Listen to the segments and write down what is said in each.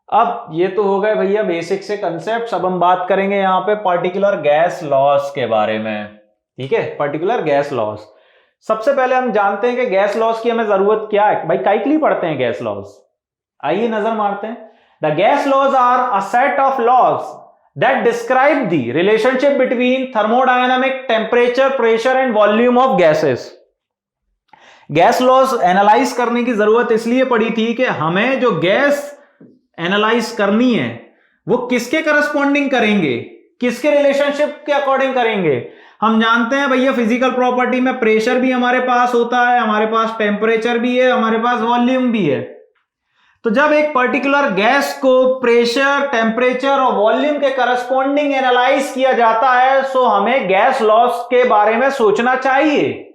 अब ये तो हो गए भैया बेसिक से कंसेप्ट। अब हम बात करेंगे यहाँ पे पर्टिकुलर गैस लॉस के बारे में। ठीक है, पर्टिकुलर गैस लॉस। सबसे पहले हम जानते हैं कि गैस लॉस की हमें जरूरत क्या है। भाई काहे के लिए पढ़ते हैं गैस लॉस? आइए नजर मारते हैं। The gas laws are a set of laws that describe the relationship between thermodynamic temperature, pressure and volume of gases. Gas laws analyse करने की जरूरत इसलिए पड़ी थी कि हमें जो गैस एनालाइज करनी है वो किसके करस्पॉन्डिंग करेंगे, किसके रिलेशनशिप के अकॉर्डिंग करेंगे। हम जानते हैं भैया फिजिकल प्रॉपर्टी में प्रेशर भी हमारे पास होता है, हमारे पास टेम्परेचर भी है, हमारे पास वॉल्यूम भी है। तो जब एक पर्टिकुलर गैस को प्रेशर, टेम्परेचर और वॉल्यूम के करस्पॉन्डिंग एनालाइज किया जाता है सो हमें गैस लॉस के बारे में सोचना चाहिए।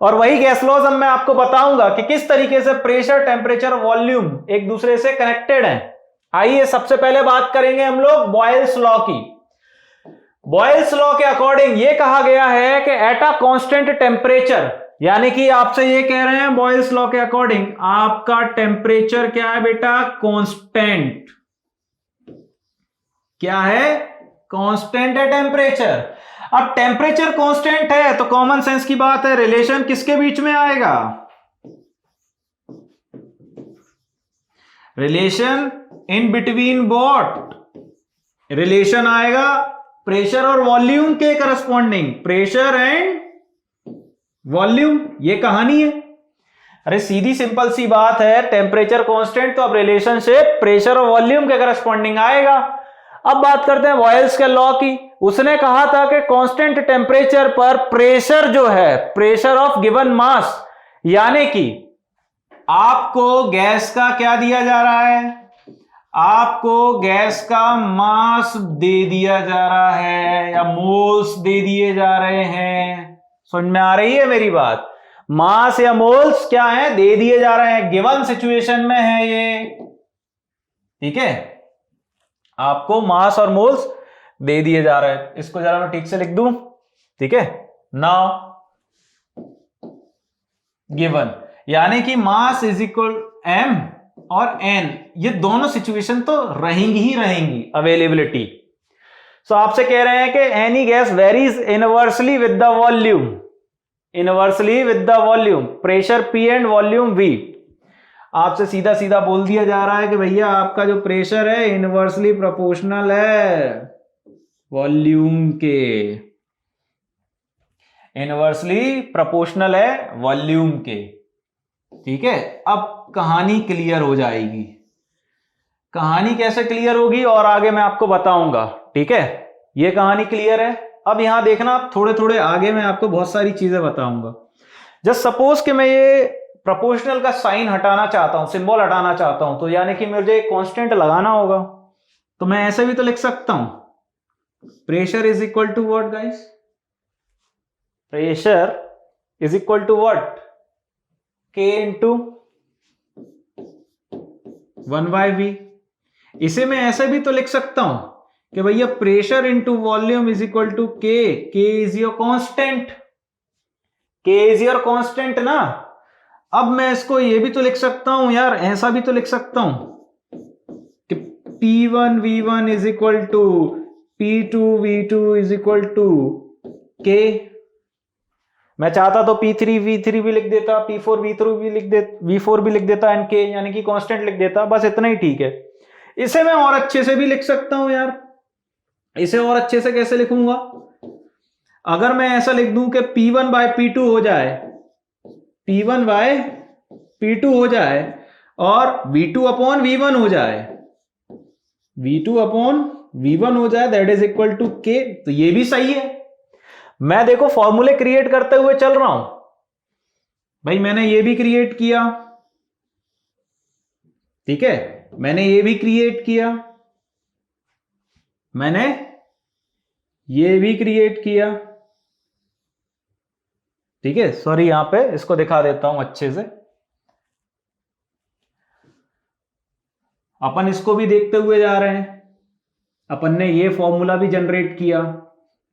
और वही गैस लॉस अब मैं आपको बताऊंगा कि किस तरीके से प्रेशर, टेम्परेचर, वॉल्यूम एक दूसरे से कनेक्टेड हैं। आइए सबसे पहले बात करेंगे हम लोग बॉयल्स लॉ की। बॉयल्स लॉ के अकॉर्डिंग ये कहा गया है कि एट अ कांस्टेंट टेम्परेचर, यानी कि आपसे ये कह रहे हैं बॉयल्स लॉ के अकॉर्डिंग आपका टेम्परेचर क्या है बेटा? कांस्टेंट। क्या है? कांस्टेंट है टेम्परेचर। अब टेम्परेचर कांस्टेंट है तो कॉमन सेंस की बात है, रिलेशन किसके बीच में आएगा? Relation in between what? Relation आएगा प्रेशर और वॉल्यूम के करस्पॉन्डिंग, प्रेशर एंड वॉल्यूम। ये कहानी है। अरे सीधी सिंपल सी बात है, टेम्परेचर कांस्टेंट तो अब रिलेशनशिप प्रेशर और वॉल्यूम के करस्पॉन्डिंग आएगा। अब बात करते हैं बॉयल्स के लॉ की। उसने कहा था कि कांस्टेंट टेम्परेचर पर प्रेशर जो है, प्रेशर ऑफ गिवन मास, यानी कि आपको गैस का क्या दिया जा रहा है? आपको गैस का मास दे दिया जा रहा है या मोल्स दे दिए जा रहे हैं। समझ में आ रही है मेरी बात? मास या मोल्स क्या है? दे दिए जा रहे हैं, गिवन सिचुएशन में है ये। ठीक है, आपको मास और मोल्स दे दिए जा रहे हैं। इसको जरा मैं ठीक से लिख दूं। ठीक है, नाउ गिवन, यानी कि मास इज इक्वल एम और एन, ये दोनों सिचुएशन तो रहेंगी ही रहेंगी अवेलेबिलिटी। सो आपसे कह रहे हैं कि any gas varies inversely with the volume, inversely with the volume, pressure P and volume we. आपसे सीधा सीधा बोल दिया जा रहा है कि भैया आपका जो प्रेशर है इनवर्सली प्रोपोर्शनल है वॉल्यूम के, इनवर्सली प्रोपोर्शनल है वॉल्यूम के। ठीक है, अब कहानी क्लियर हो जाएगी। कहानी कैसे क्लियर होगी और आगे मैं आपको बताऊंगा। ठीक है, ये कहानी क्लियर है। अब यहां देखना, थोड़े थोड़े आगे मैं आपको बहुत सारी चीजें बताऊंगा। जस्ट सपोज कि मैं ये प्रोपोर्शनल का साइन हटाना चाहता हूं, सिंबल हटाना चाहता हूं, तो यानी कि मुझे कांस्टेंट लगाना होगा। तो मैं ऐसे भी तो लिख सकता हूं, pressure is equal to what guys? Pressure is equal to what? K into 1/V। इसे मैं ऐसे भी तो लिख सकता हूं कि भैया pressure into volume is equal to K। K is your constant, K is your constant ना। अब मैं इसको ये भी तो लिख सकता हूं यार, ऐसा भी तो लिख सकता हूं कि P1 V1 is equal to P2 V2 is equal to K। मैं चाहता तो P3 V3 भी लिख देता, P4 V3 भी लिख देता, V4 भी लिख देता एंड K यानी कि कांस्टेंट लिख देता, बस इतना ही ठीक है। इसे मैं और अच्छे से भी लिख सकता हूं यार। इसे और अच्छे से कैसे लिखूंगा? अगर मैं ऐसा लिख दूं कि P1 बाय P2 हो जाए, P1 बाय P2 हो जाए और V2 अपॉन V1 हो जाए, V2 अपॉन V1 हो जाए, that is equal to K। तो ये भी सही है। मैं देखो फॉर्मूले क्रिएट करते हुए चल रहा हूं भाई, मैंने ये भी क्रिएट किया। ठीक है, मैंने ये भी क्रिएट किया, मैंने ये भी क्रिएट किया। ठीक है, सॉरी यहां पे इसको दिखा देता हूं अच्छे से। अपन इसको भी देखते हुए जा रहे हैं। अपन ने ये फॉर्मूला भी जनरेट किया,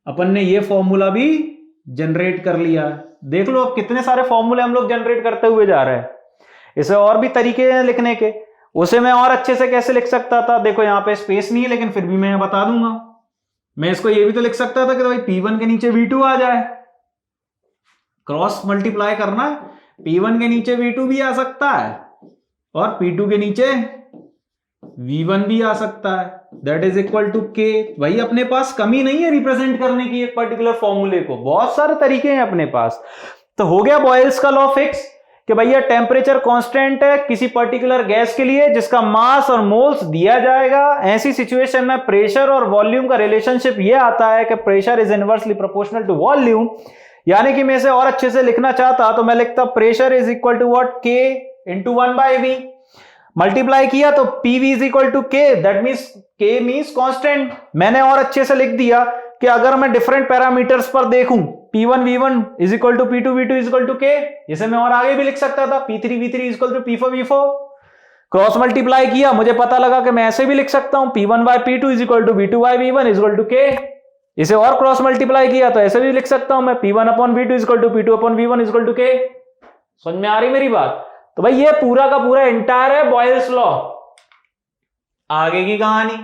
अपन ने ये फॉर्मूला भी जनरेट कर लिया। देख लो कितने सारे फॉर्मूले हम लोग जनरेट करते हुए जा रहे हैं। इसे और भी तरीके हैं लिखने के। उसे मैं और अच्छे से कैसे लिख सकता था, देखो यहां पे स्पेस नहीं है लेकिन फिर भी मैं बता दूंगा। मैं इसको ये भी तो लिख सकता था कि भाई P1 के नीचे V2 आ जाए, क्रॉस मल्टीप्लाई करना, P1 के नीचे V2 भी आ सकता है और P2 के नीचे V1 भी आ सकता है, that is equal to K। भाई अपने पास कमी नहीं है रिप्रेजेंट करने की एक पर्टिकुलर फॉर्मूले को, बहुत सारे तरीके हैं अपने पास। तो हो गया बॉयल्स का लॉ फिक्स कि भैया टेम्परेचर कांस्टेंट है किसी पर्टिकुलर गैस के लिए जिसका मास और मोल्स दिया जाएगा। ऐसी सिचुएशन में प्रेशर और वॉल्यूम का रिलेशनशिप ये आता है कि pressure is inversely proportional to volume. यानी कि मैं इसे और अच्छे से लिखना चाहता तो मैं लिखता pressure is equal to what, K into 1/V, multiply किया तो PV is equal to K, that means K means constant. मैंने और अच्छे से लिख दिया कि अगर मैं डिफरेंट पैरामीटर्स पर देखूं P1 V1 is equal to P2 V2 is equal to K, इसे मैं और आगे भी लिख सकता था P3 V3 is equal to P4 V4। Cross multiply किया, मुझे पता लगा कि मैं ऐसे भी लिख सकता हूं P1 by P2 is equal to V2 by V1 is equal to K। इसे और क्रॉस मल्टीप्लाई किया तो ऐसे भी लिख सकता हूं मैं P1 upon V2 is equal to P2 upon V1 is equal to K। समझ में आ रही मेरी बात? तो भाई ये पूरा का पूरा एंटायर है बॉयल्स लॉ। आगे की कहानी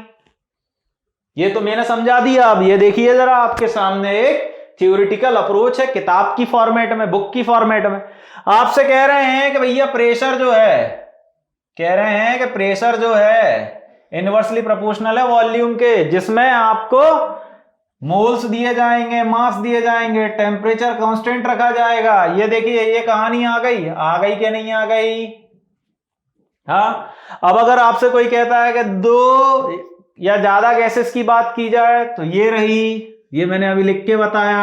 ये तो मैंने समझा दिया। अब ये देखिए जरा, आपके सामने एक थ्योरेटिकल अप्रोच है किताब की फॉर्मेट में, बुक की फॉर्मेट में। आपसे कह रहे हैं कि भैया प्रेशर जो है, कह रहे हैं कि प्रेशर जो है इनवर्सली प्रोपोर्शनल है वॉल्यूम के, जिसमें आपको मोल्स दिए जाएंगे, मास दिए जाएंगे, टेम्परेचर कांस्टेंट रखा जाएगा। ये देखिए ये कहानी आ गई कि नहीं आ गई? हाँ। अब अगर आपसे कोई कहता है कि 2 या ज्यादा गैसेस की बात की जाए तो ये रही, ये मैंने अभी लिख के बताया,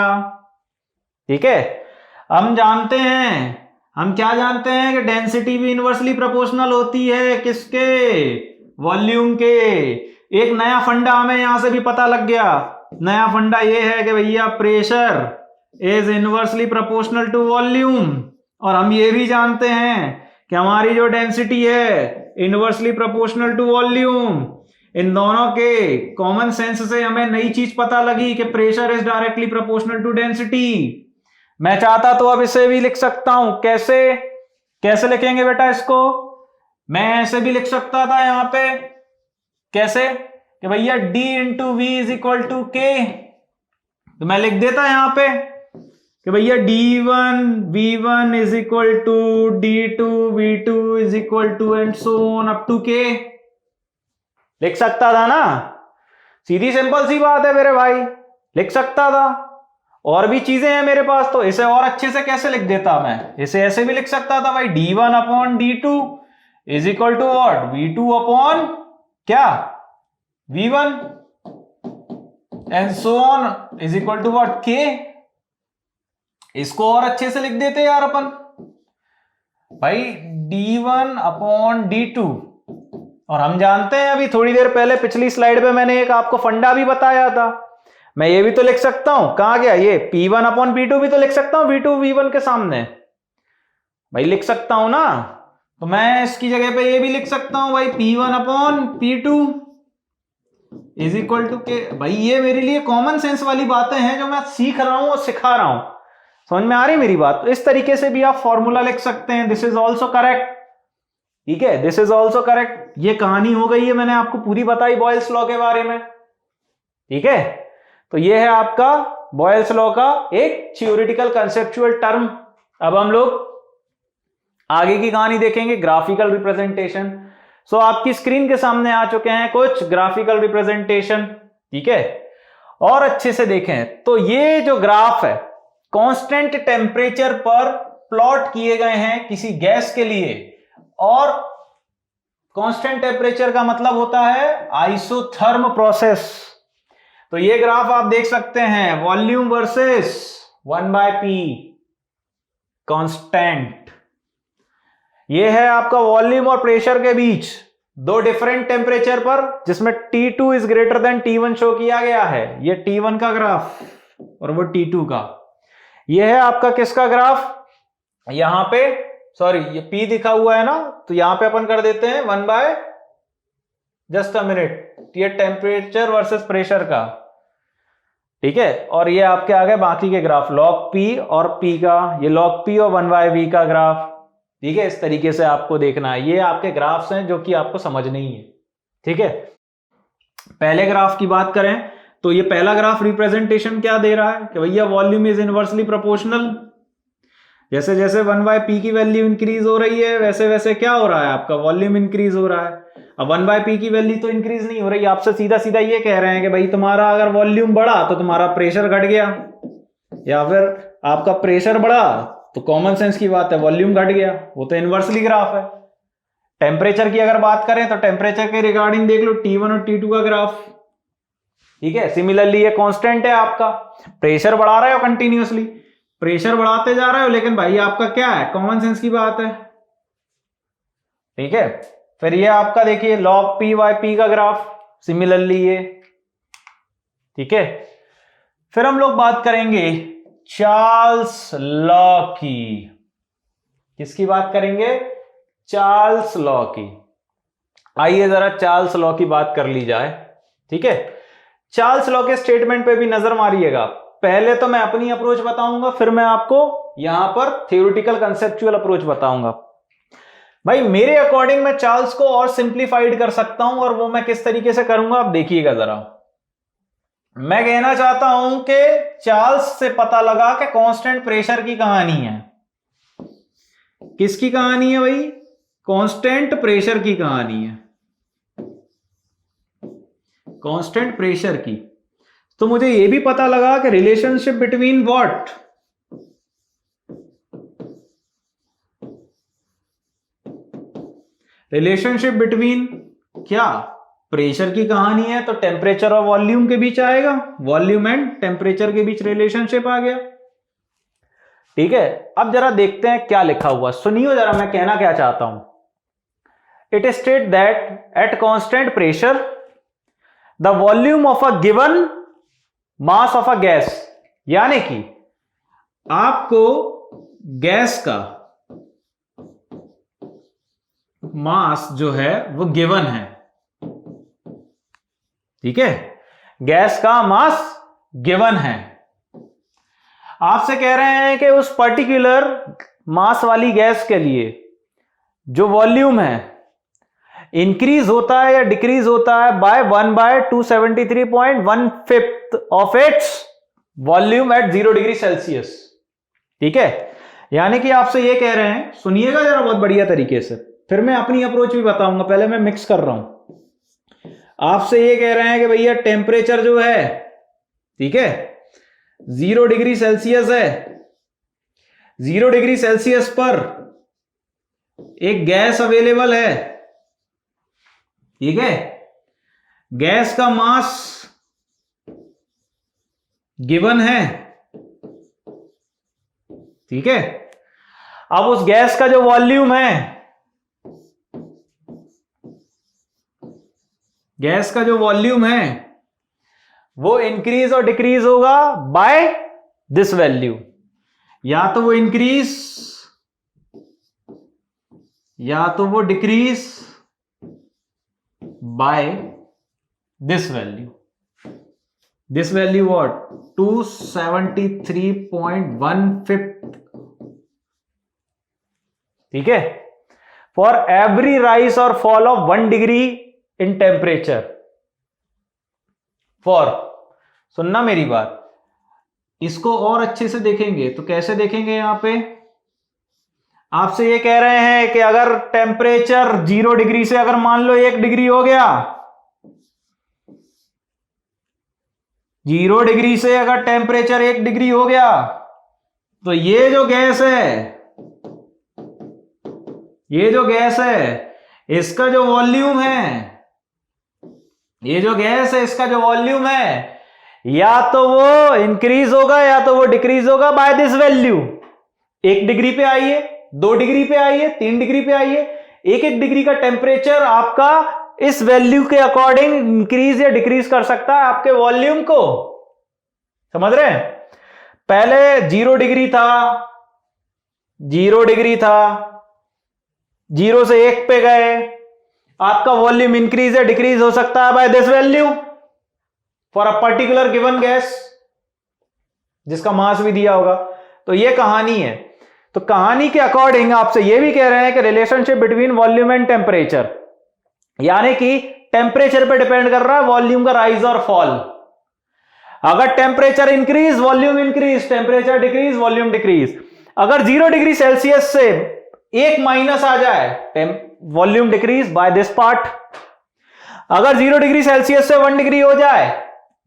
ठीक है। हम जानते हैं, हम क्या जानते हैं कि डेंसिटी भी इनवर्सली प्रोपोर्शनल होती है किसके, वॉल्यूम के। एक नया फंडा हमें यहां से भी पता लग गया। नया फंडा ये है कि भैया pressure is inversely proportional to volume, और हम ये भी जानते हैं कि हमारी जो डेंसिटी है इनवर्सली प्रोपोर्शनल टू वॉल्यूम। इन दोनों के कॉमन सेंस से हमें नई चीज पता लगी कि pressure is directly proportional to density. मैं चाहता तो अब इसे भी लिख सकता हूं, कैसे कैसे लिखेंगे बेटा इसको? मैं ऐसे भी लिख सकता था यहां पे, कैसे कि भैया D into V is equal to K। तो मैं लिख देता यहां पे कि भैया D1 V1 is equal to D2 V2 is equal to and so on up to K। लिख सकता था ना, सीधी सिंपल सी बात है मेरे भाई, लिख सकता था। और भी चीजें हैं मेरे पास, तो इसे और अच्छे से कैसे लिख देता मैं? इसे ऐसे भी लिख सकता था भाई, D1 upon D2 is equal to what, V2 upon क्या, V1 and so on is equal to what, K। इसको और अच्छे से लिख देते यार अपन भाई, D1 अपॉन D2। और हम जानते हैं, अभी थोड़ी देर पहले पिछली स्लाइड पे मैंने एक आपको फंडा भी बताया था, मैं ये भी तो लिख सकता हूं, कहां गया ये, P1 अपॉन P2 भी तो लिख सकता हूं V2 V1 के सामने, भाई लिख सकता हूं ना। तो मैं इसकी जगह पे ये भी लिख सकता हूं भाई, P1 upon P2 is equal to K। भाई ये मेरे लिए कॉमन सेंस वाली बातें हैं जो मैं सीख रहा हूं और सिखा रहा हूं। समझ में आ रही मेरी बात? तो इस तरीके से भी आप फॉर्मूला लिख सकते हैं, दिस इज ऑल्सो करेक्ट, ठीक है, दिस इज ऑल्सो करेक्ट। ये कहानी हो गई है, मैंने आपको पूरी बताई बॉयल्स लॉ के बारे में, ठीक है। तो ये है आपका बॉयल्स लॉ का एक थ्योरेटिकल कंसेप्चुअल टर्म। अब हम लोग आगे की कहानी देखेंगे, ग्राफिकल रिप्रेजेंटेशन। सो आपकी स्क्रीन के सामने आ चुके हैं कुछ ग्राफिकल रिप्रेजेंटेशन, ठीक है। और अच्छे से देखें तो ये जो ग्राफ है कांस्टेंट टेम्परेचर पर प्लॉट किए गए हैं किसी गैस के लिए, और कांस्टेंट टेम्परेचर का मतलब होता है आइसोथर्म प्रोसेस। तो ये ग्राफ आप देख सकते हैं, वॉल्यूम वर्सेस 1/P कांस्टेंट। ये है आपका वॉल्यूम और प्रेशर के बीच दो डिफरेंट टेम्परेचर पर, जिसमें T2 is greater than T1 show किया गया है। ये T1 का ग्राफ और वो T2 का। ये है आपका किसका ग्राफ, यहां पे सॉरी ये P दिखा हुआ है ना, तो यहां पे अपन कर देते हैं 1/, जस्ट अ मिनट, ये टेम्परेचर वर्सेस प्रेशर का, ठीक है। और ये आपके आ गए बाकी के ग्राफ, log P और P का, ये log P और 1/V का ग्राफ, ठीक है, इस तरीके से आपको देखना है। ये आपके ग्राफ्स हैं जो कि आपको समझने ही है। ठीक है, पहले ग्राफ की बात करें तो ये पहला ग्राफ रिप्रेजेंटेशन क्या दे रहा है कि भैया वॉल्यूम इज इनवर्सली प्रोपोर्शनल। जैसे जैसे 1/p की वैल्यू इंक्रीज हो रही है वैसे वैसे क्या हो रहा है, आपका वॉल्यूम इंक्रीज हो रहा है। अब 1/p की वैल्यू तो इंक्रीज नहीं हो रही, आपसे सीधा सीधा ये कह रहे हैं कि भाई तुम्हारा अगर वॉल्यूम बढ़ा तो तुम्हारा प्रेशर घट गया, या फिर आपका प्रेशर बढ़ा तो कॉमन सेंस की बात है वॉल्यूम घट गया। वो तो इनवर्सली ग्राफ है। टेम्परेचर की अगर बात करें तो टेम्परेचर के रिगार्डिंग देख लो T1 और T2 का ग्राफ। ठीक है, सिमिलरली ये कांस्टेंट है आपका, प्रेशर बढ़ा रहे हो कंटिन्यूअसली, प्रेशर बढ़ाते जा रहे हो, लेकिन भाई आपका क्या है, कॉमन सेंस की बात है। ठीक है, फिर ये आपका देखिए log p/p का ग्राफ, सिमिलरली ये। ठीक है, फिर हम लोग बात करेंगे चार्ल्स लॉ की। किसकी बात करेंगे, चार्ल्स लॉ की। आइए जरा चार्ल्स लॉ की बात कर ली जाए। ठीक है, चार्ल्स लॉ के स्टेटमेंट पे भी नजर मारिएगा। पहले तो मैं अपनी अप्रोच बताऊंगा, फिर मैं आपको यहां पर थ्योरेटिकल कंसेप्चुअल अप्रोच बताऊंगा। भाई मेरे अकॉर्डिंग मैं चार्ल्स को और सिंप्लीफाइड कर सकता हूं, और वो मैं किस तरीके से करूंगा आप देखिएगा जरा। मैं कहना चाहता हूं कि चार्ल्स से पता लगा कि कांस्टेंट प्रेशर की कहानी है। किसकी कहानी है भाई, कांस्टेंट प्रेशर की कहानी है, कांस्टेंट प्रेशर की। तो मुझे यह भी पता लगा कि relationship between what, relationship between क्या, प्रेशर की कहानी है तो टेम्परेचर और वॉल्यूम के बीच आएगा, वॉल्यूम एंड टेम्परेचर के बीच रिलेशनशिप आ गया। ठीक है, अब जरा देखते हैं क्या लिखा हुआ, सुनियो जरा मैं कहना क्या चाहता हूं। It state that at constant pressure the volume of a given mass of a gas, यानी कि आपको गैस का मास जो है वो गिवन है। ठीक है, गैस का मास गिवन है। आपसे कह रहे हैं कि उस पर्टिकुलर मास वाली गैस के लिए जो वॉल्यूम है इंक्रीज होता है या डिक्रीज होता है by 1/273.1/5 of its volume at 0 degree Celsius. ठीक है, यानी कि आपसे ये कह रहे हैं, सुनिएगा जरा बहुत बढ़िया तरीके से, फिर मैं अपनी अप्रोच भी बताऊंगा, पहले मैं मिक्स कर रहा हूं। आपसे ये कह रहे हैं कि भैया टेम्परेचर जो है, ठीक है, 0 डिग्री सेल्सियस है, 0 डिग्री सेल्सियस पर एक गैस अवेलेबल है। ठीक है, गैस का मास गिवन है। ठीक है, अब उस गैस का जो वॉल्यूम है, गैस का जो वॉल्यूम है वो इंक्रीज और डिक्रीज होगा बाय दिस वैल्यू, या तो वो इंक्रीज या तो वो decrease by this value. This value what, 273.1/5। ठीक है, फॉर एवरी राइज और fall of 1 degree in temperature. For, सुनना मेरी बात, इसको और अच्छे से देखेंगे तो कैसे देखेंगे, यहां पे आपसे ये कह रहे हैं कि अगर टेम्परेचर 0 डिग्री से अगर मान लो 1 डिग्री हो गया, 0 डिग्री से अगर टेम्परेचर 1 डिग्री हो गया, तो ये जो गैस है, ये जो गैस है इसका जो वॉल्यूम है, ये जो गैस है इसका जो वॉल्यूम है, या तो वो इंक्रीज होगा या तो वो डिक्रीज होगा बाय दिस वैल्यू। 1 डिग्री पे आइए, 2 डिग्री पे आइए, 3 डिग्री पे आइए, 1 डिग्री का टेम्परेचर आपका इस वैल्यू के अकॉर्डिंग इंक्रीज या डिक्रीज कर सकता है आपके वॉल्यूम को। समझ रहे हैं, पहले 0 डिग्री था, 0 डिग्री था, 0 से 1 पे गए, आपका वॉल्यूम इंक्रीज या डिक्रीज हो सकता है by this value for a particular given gas, जिसका मास भी दिया होगा। तो ये कहानी है। तो कहानी के अकॉर्डिंग आपसे ये भी कह रहे हैं कि relationship between volume and temperature, यानी कि टेम्परेचर पे डिपेंड कर रहा है वॉल्यूम का राइज और फॉल। अगर temperature increase volume increase, temperature decrease volume decrease. अगर 0 डिग्री सेल्सियस से 1 माइनस आ जाए volume decrease by this part. अगर 0 डिग्री सेल्सियस से 1 डिग्री हो जाए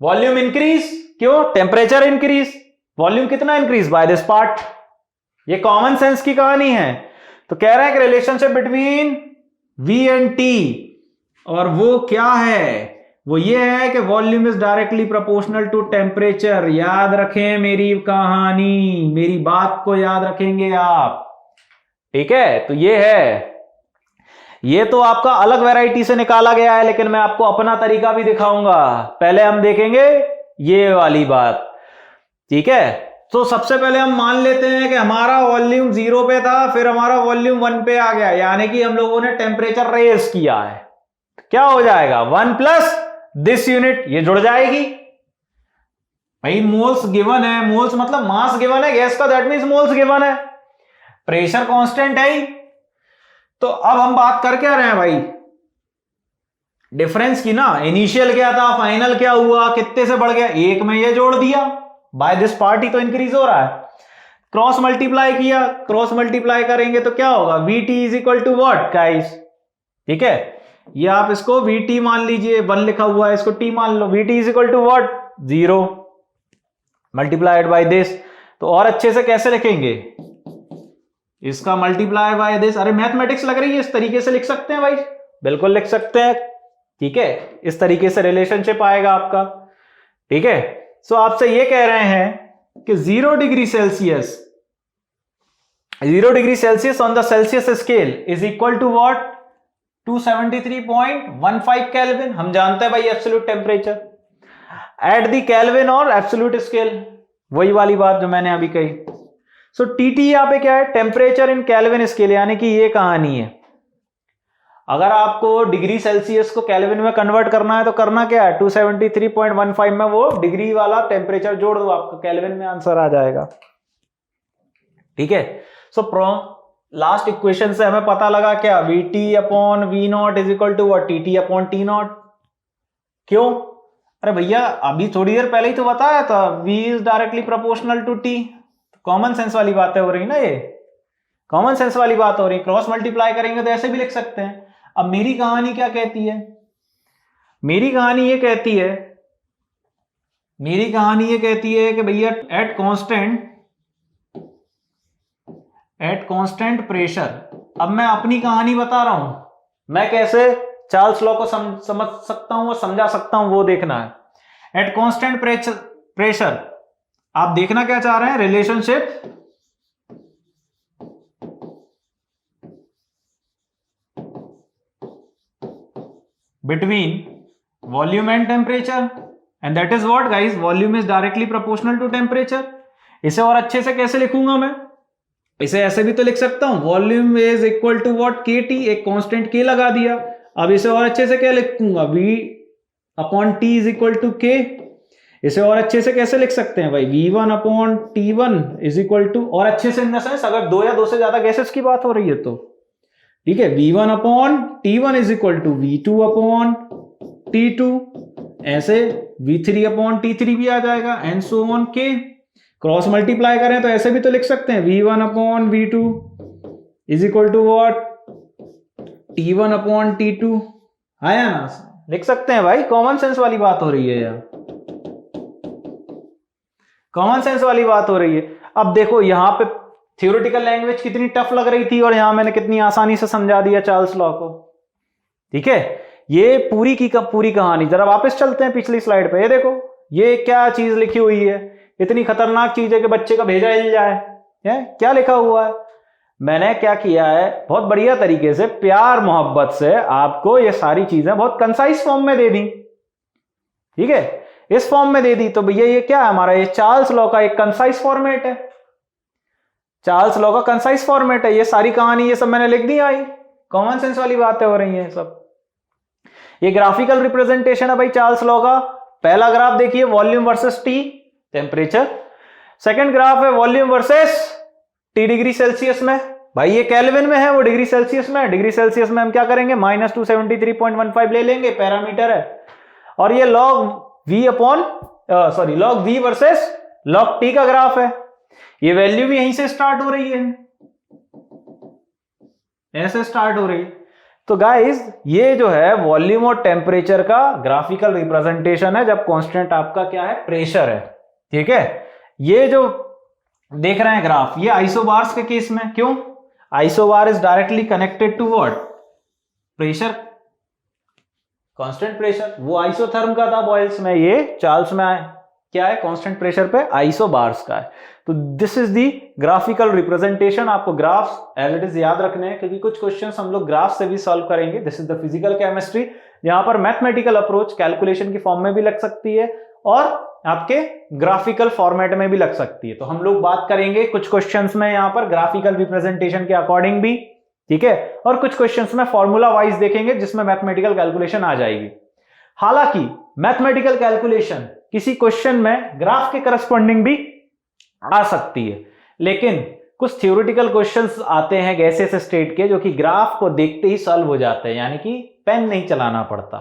वॉल्यूम इंक्रीज, क्यों? टेम्परेचर इंक्रीज, वॉल्यूम कितना इंक्रीज? By this part. ये कॉमन सेंस की कहानी है। तो कह रहा है कि relationship between V and T, और वो क्या है? वो ये है कि volume is directly proportional to temperature. याद रखें मेरी कहानी, मेरी बात को याद रखेंगे आप, ठीक है? तो ये है, ये तो आपका अलग वैरायटी से निकाला गया है, लेकिन मैं आपको अपना तरीका भी दिखाऊंगा। पहले हम देखेंगे ये वाली बात, ठीक है? तो सबसे पहले हम मान लेते हैं कि हमारा वॉल्यूम 0 पे था, फिर हमारा वॉल्यूम 1 पे आ गया, यानी कि हम लोगों ने टेम्परेचर रेज किया है। क्या हो जाएगा? 1 प्लस दिस यूनिट, ये जुड़ जाएगी। भाई मोल्स गिवन है, मोल्स मतलब मास गिवन है गैस का, दैट मींस मोल्स गिवन है, प्रेशर कांस्टेंट है ही। तो अब हम बात कर क्या रहे हैं भाई? डिफरेंस की ना। इनिशियल क्या था, फाइनल क्या हुआ, कितने से बढ़ गया? 1 में ये जोड़ दिया, बाय दिस पार्ट ही तो इंक्रीज हो रहा है। क्रॉस मल्टीप्लाई किया, क्रॉस मल्टीप्लाई करेंगे तो क्या होगा? VT is equal to what guys? ठीक है, ये आप इसको VT मान लीजिए, 1 लिखा हुआ है, इसको T मान लो। VT is equal to what? 0 multiplied by this. तो और अच्छे से कैसे लिखेंगे इसका? Multiply by this. अरे मैथमेटिक्स लग रही है, इस तरीके से लिख सकते हैं भाई, बिल्कुल लिख सकते हैं, ठीक है? इस तरीके से रिलेशनशिप आएगा आपका, ठीक है? सो आपसे ये कह रहे हैं कि 0 degree Celsius, 0 degree Celsius on the Celsius scale is equal to what? 273.15 kelvin. हम जानते हैं भाई absolute temperature at the kelvin और एब्सोल्यूट स्केल, वही वाली बात जो मैंने अभी कही। सो TT यहां पे क्या है? टेम्परेचर इन केल्विन स्केल, यानी कि ये कहानी है। अगर आपको डिग्री सेल्सियस को केल्विन में कन्वर्ट करना है तो करना क्या है? 273.15 में वो डिग्री वाला टेम्परेचर जोड़ दो, आपका केल्विन में आंसर आ जाएगा, ठीक है? सो लास्ट इक्वेशन से हमें पता लगा क्या? VT upon V0 is equal to what? TT upon T0। क्यों? अरे भैया अभी थोड़ी देर पहले ही तो बताया था, V is directly proportional to T। Common sense वाली बातें हो रही ना, ये कॉमन सेंस वाली बात हो रही। क्रॉस मल्टीप्लाई करेंगे तो ऐसे भी लिख सकते हैं। अब मेरी कहानी क्या कहती है? मेरी कहानी ये कहती है, मेरी कहानी ये कहती है कि भैया एट कांस्टेंट प्रेशर। अब मैं अपनी कहानी बता रहा हूं, मैं कैसे चार्ल्स लॉ को समझ सकता हूं और समझा सकता हूं वो देखना है। एट कांस्टेंट प्रेशर आप देखना क्या चाह रहे हैं? Relationship between volume and temperature, and that is what guys? Volume is directly proportional to temperature। इसे और अच्छे से कैसे लिखूंगा मैं? इसे ऐसे भी तो लिख सकता हूं, volume is equal to what? KT, एक कांस्टेंट K लगा दिया। अब इसे और अच्छे से क्या लिखूंगा? V upon T is equal to K। इसे और अच्छे से कैसे लिख सकते हैं भाई? V1 upon T1 is equal to, और अच्छे से इन द सेंस अगर 2 या 2 से ज्यादा गैसेस की बात हो रही है तो, ठीक है, V1 upon T1 is equal to V2 upon T2, ऐसे V3 अपॉन T3 भी आ जाएगा, and so on K। Cross multiply करें तो ऐसे भी तो लिख सकते हैं, V1 upon V2 is equal to what? T1 upon T2। आया ना? लिख सकते हैं भाई, कॉमन सेंस वाली बात हो रही है यार, कॉमन सेंस वाली बात हो रही है। अब देखो यहां पे थ्योरेटिकल लैंग्वेज कितनी टफ लग रही थी और यहां मैंने कितनी आसानी से समझा दिया चार्ल्स लॉ को, ठीक है? ये पूरी की पूरी कहानी। जरा वापस चलते हैं पिछली स्लाइड पे। ये देखो ये क्या चीज लिखी हुई है, इतनी खतरनाक चीज है कि बच्चे का भेजा हिल जाए। है क्या लिखा हुआ है? मैंने क्या किया है, बहुत बढ़िया तरीके से प्यार मोहब्बत से आपको ये सारी चीजें बहुत कंसाइज फॉर्म में दे दी, ठीक है? इस फॉर्म में दे दी। तो भैया ये क्या है हमारा? ये चार्ल्स लॉ का एक कंसाइज फॉर्मेट है, चार्ल्स लॉ का कंसाइज फॉर्मेट है। ये सारी कहानी ये सब मैंने लिख दी आई, कॉमन सेंस वाली बातें हो रही हैं सब। ये ग्राफिकल रिप्रेजेंटेशन है भाई चार्ल्स लॉ का। पहला ग्राफ देखिए, volume versus T temperature. Second graph है volume versus T degree Celsius में, भाई ये केल्विन में है, वो डिग्री सेल्सियस में है। डिग्री सेल्सियस में हम क्या करेंगे, -273.15 ले लेंगे, पैरामीटर है। और ये log v versus log t का ग्राफ है। ये वैल्यू भी यहीं से स्टार्ट हो रही है, ऐसे स्टार्ट हो रही है। तो गाइस ये जो है वॉल्यूम और टेम्परेचर का ग्राफिकल रिप्रेजेंटेशन है जब कांस्टेंट आपका क्या है, प्रेशर है। ठीक है, ये जो देख रहे हैं ग्राफ, ये आइसोबार्स के केस में, क्यों, isobar is directly connected to what, pressure, constant pressure. वो आइसोथर्म का था बॉयल्स में, ये चार्ल्स में क्या है, कांस्टेंट प्रेशर पे आइसोबार्स का है। तो this is the graphical representation. आपको ग्राफ्स एज इट इज याद रखने हैं, क्योंकि कुछ क्वेश्चंस हम लोग ग्राफ से भी सॉल्व करेंगे। This is the physical chemistry, यहां पर मैथमेटिकल अप्रोच कैलकुलेशन की फॉर्म में भी लग सकती है और आपके ग्राफिकल फॉर्मेट में भी लग सकती है। तो हम लोग बात करेंगे कुछ क्वेश्चंस में यहां पर ग्राफिकल रिप्रेजेंटेशन के अकॉर्डिंग भी, ठीक है, और कुछ क्वेश्चंस में फॉर्मूला वाइज देखेंगे जिसमें मैथमेटिकल कैलकुलेशन आ जाएगी। हालांकि मैथमेटिकल कैलकुलेशन किसी क्वेश्चन में ग्राफ के करस्पॉन्डिंग भी आ सकती है, लेकिन कुछ थ्योरेटिकल क्वेश्चंस आते हैं गैसेस स्टेट के जो कि ग्राफ को देखते ही सॉल्व हो जाते हैं, यानी कि पेन नहीं चलाना पड़ता।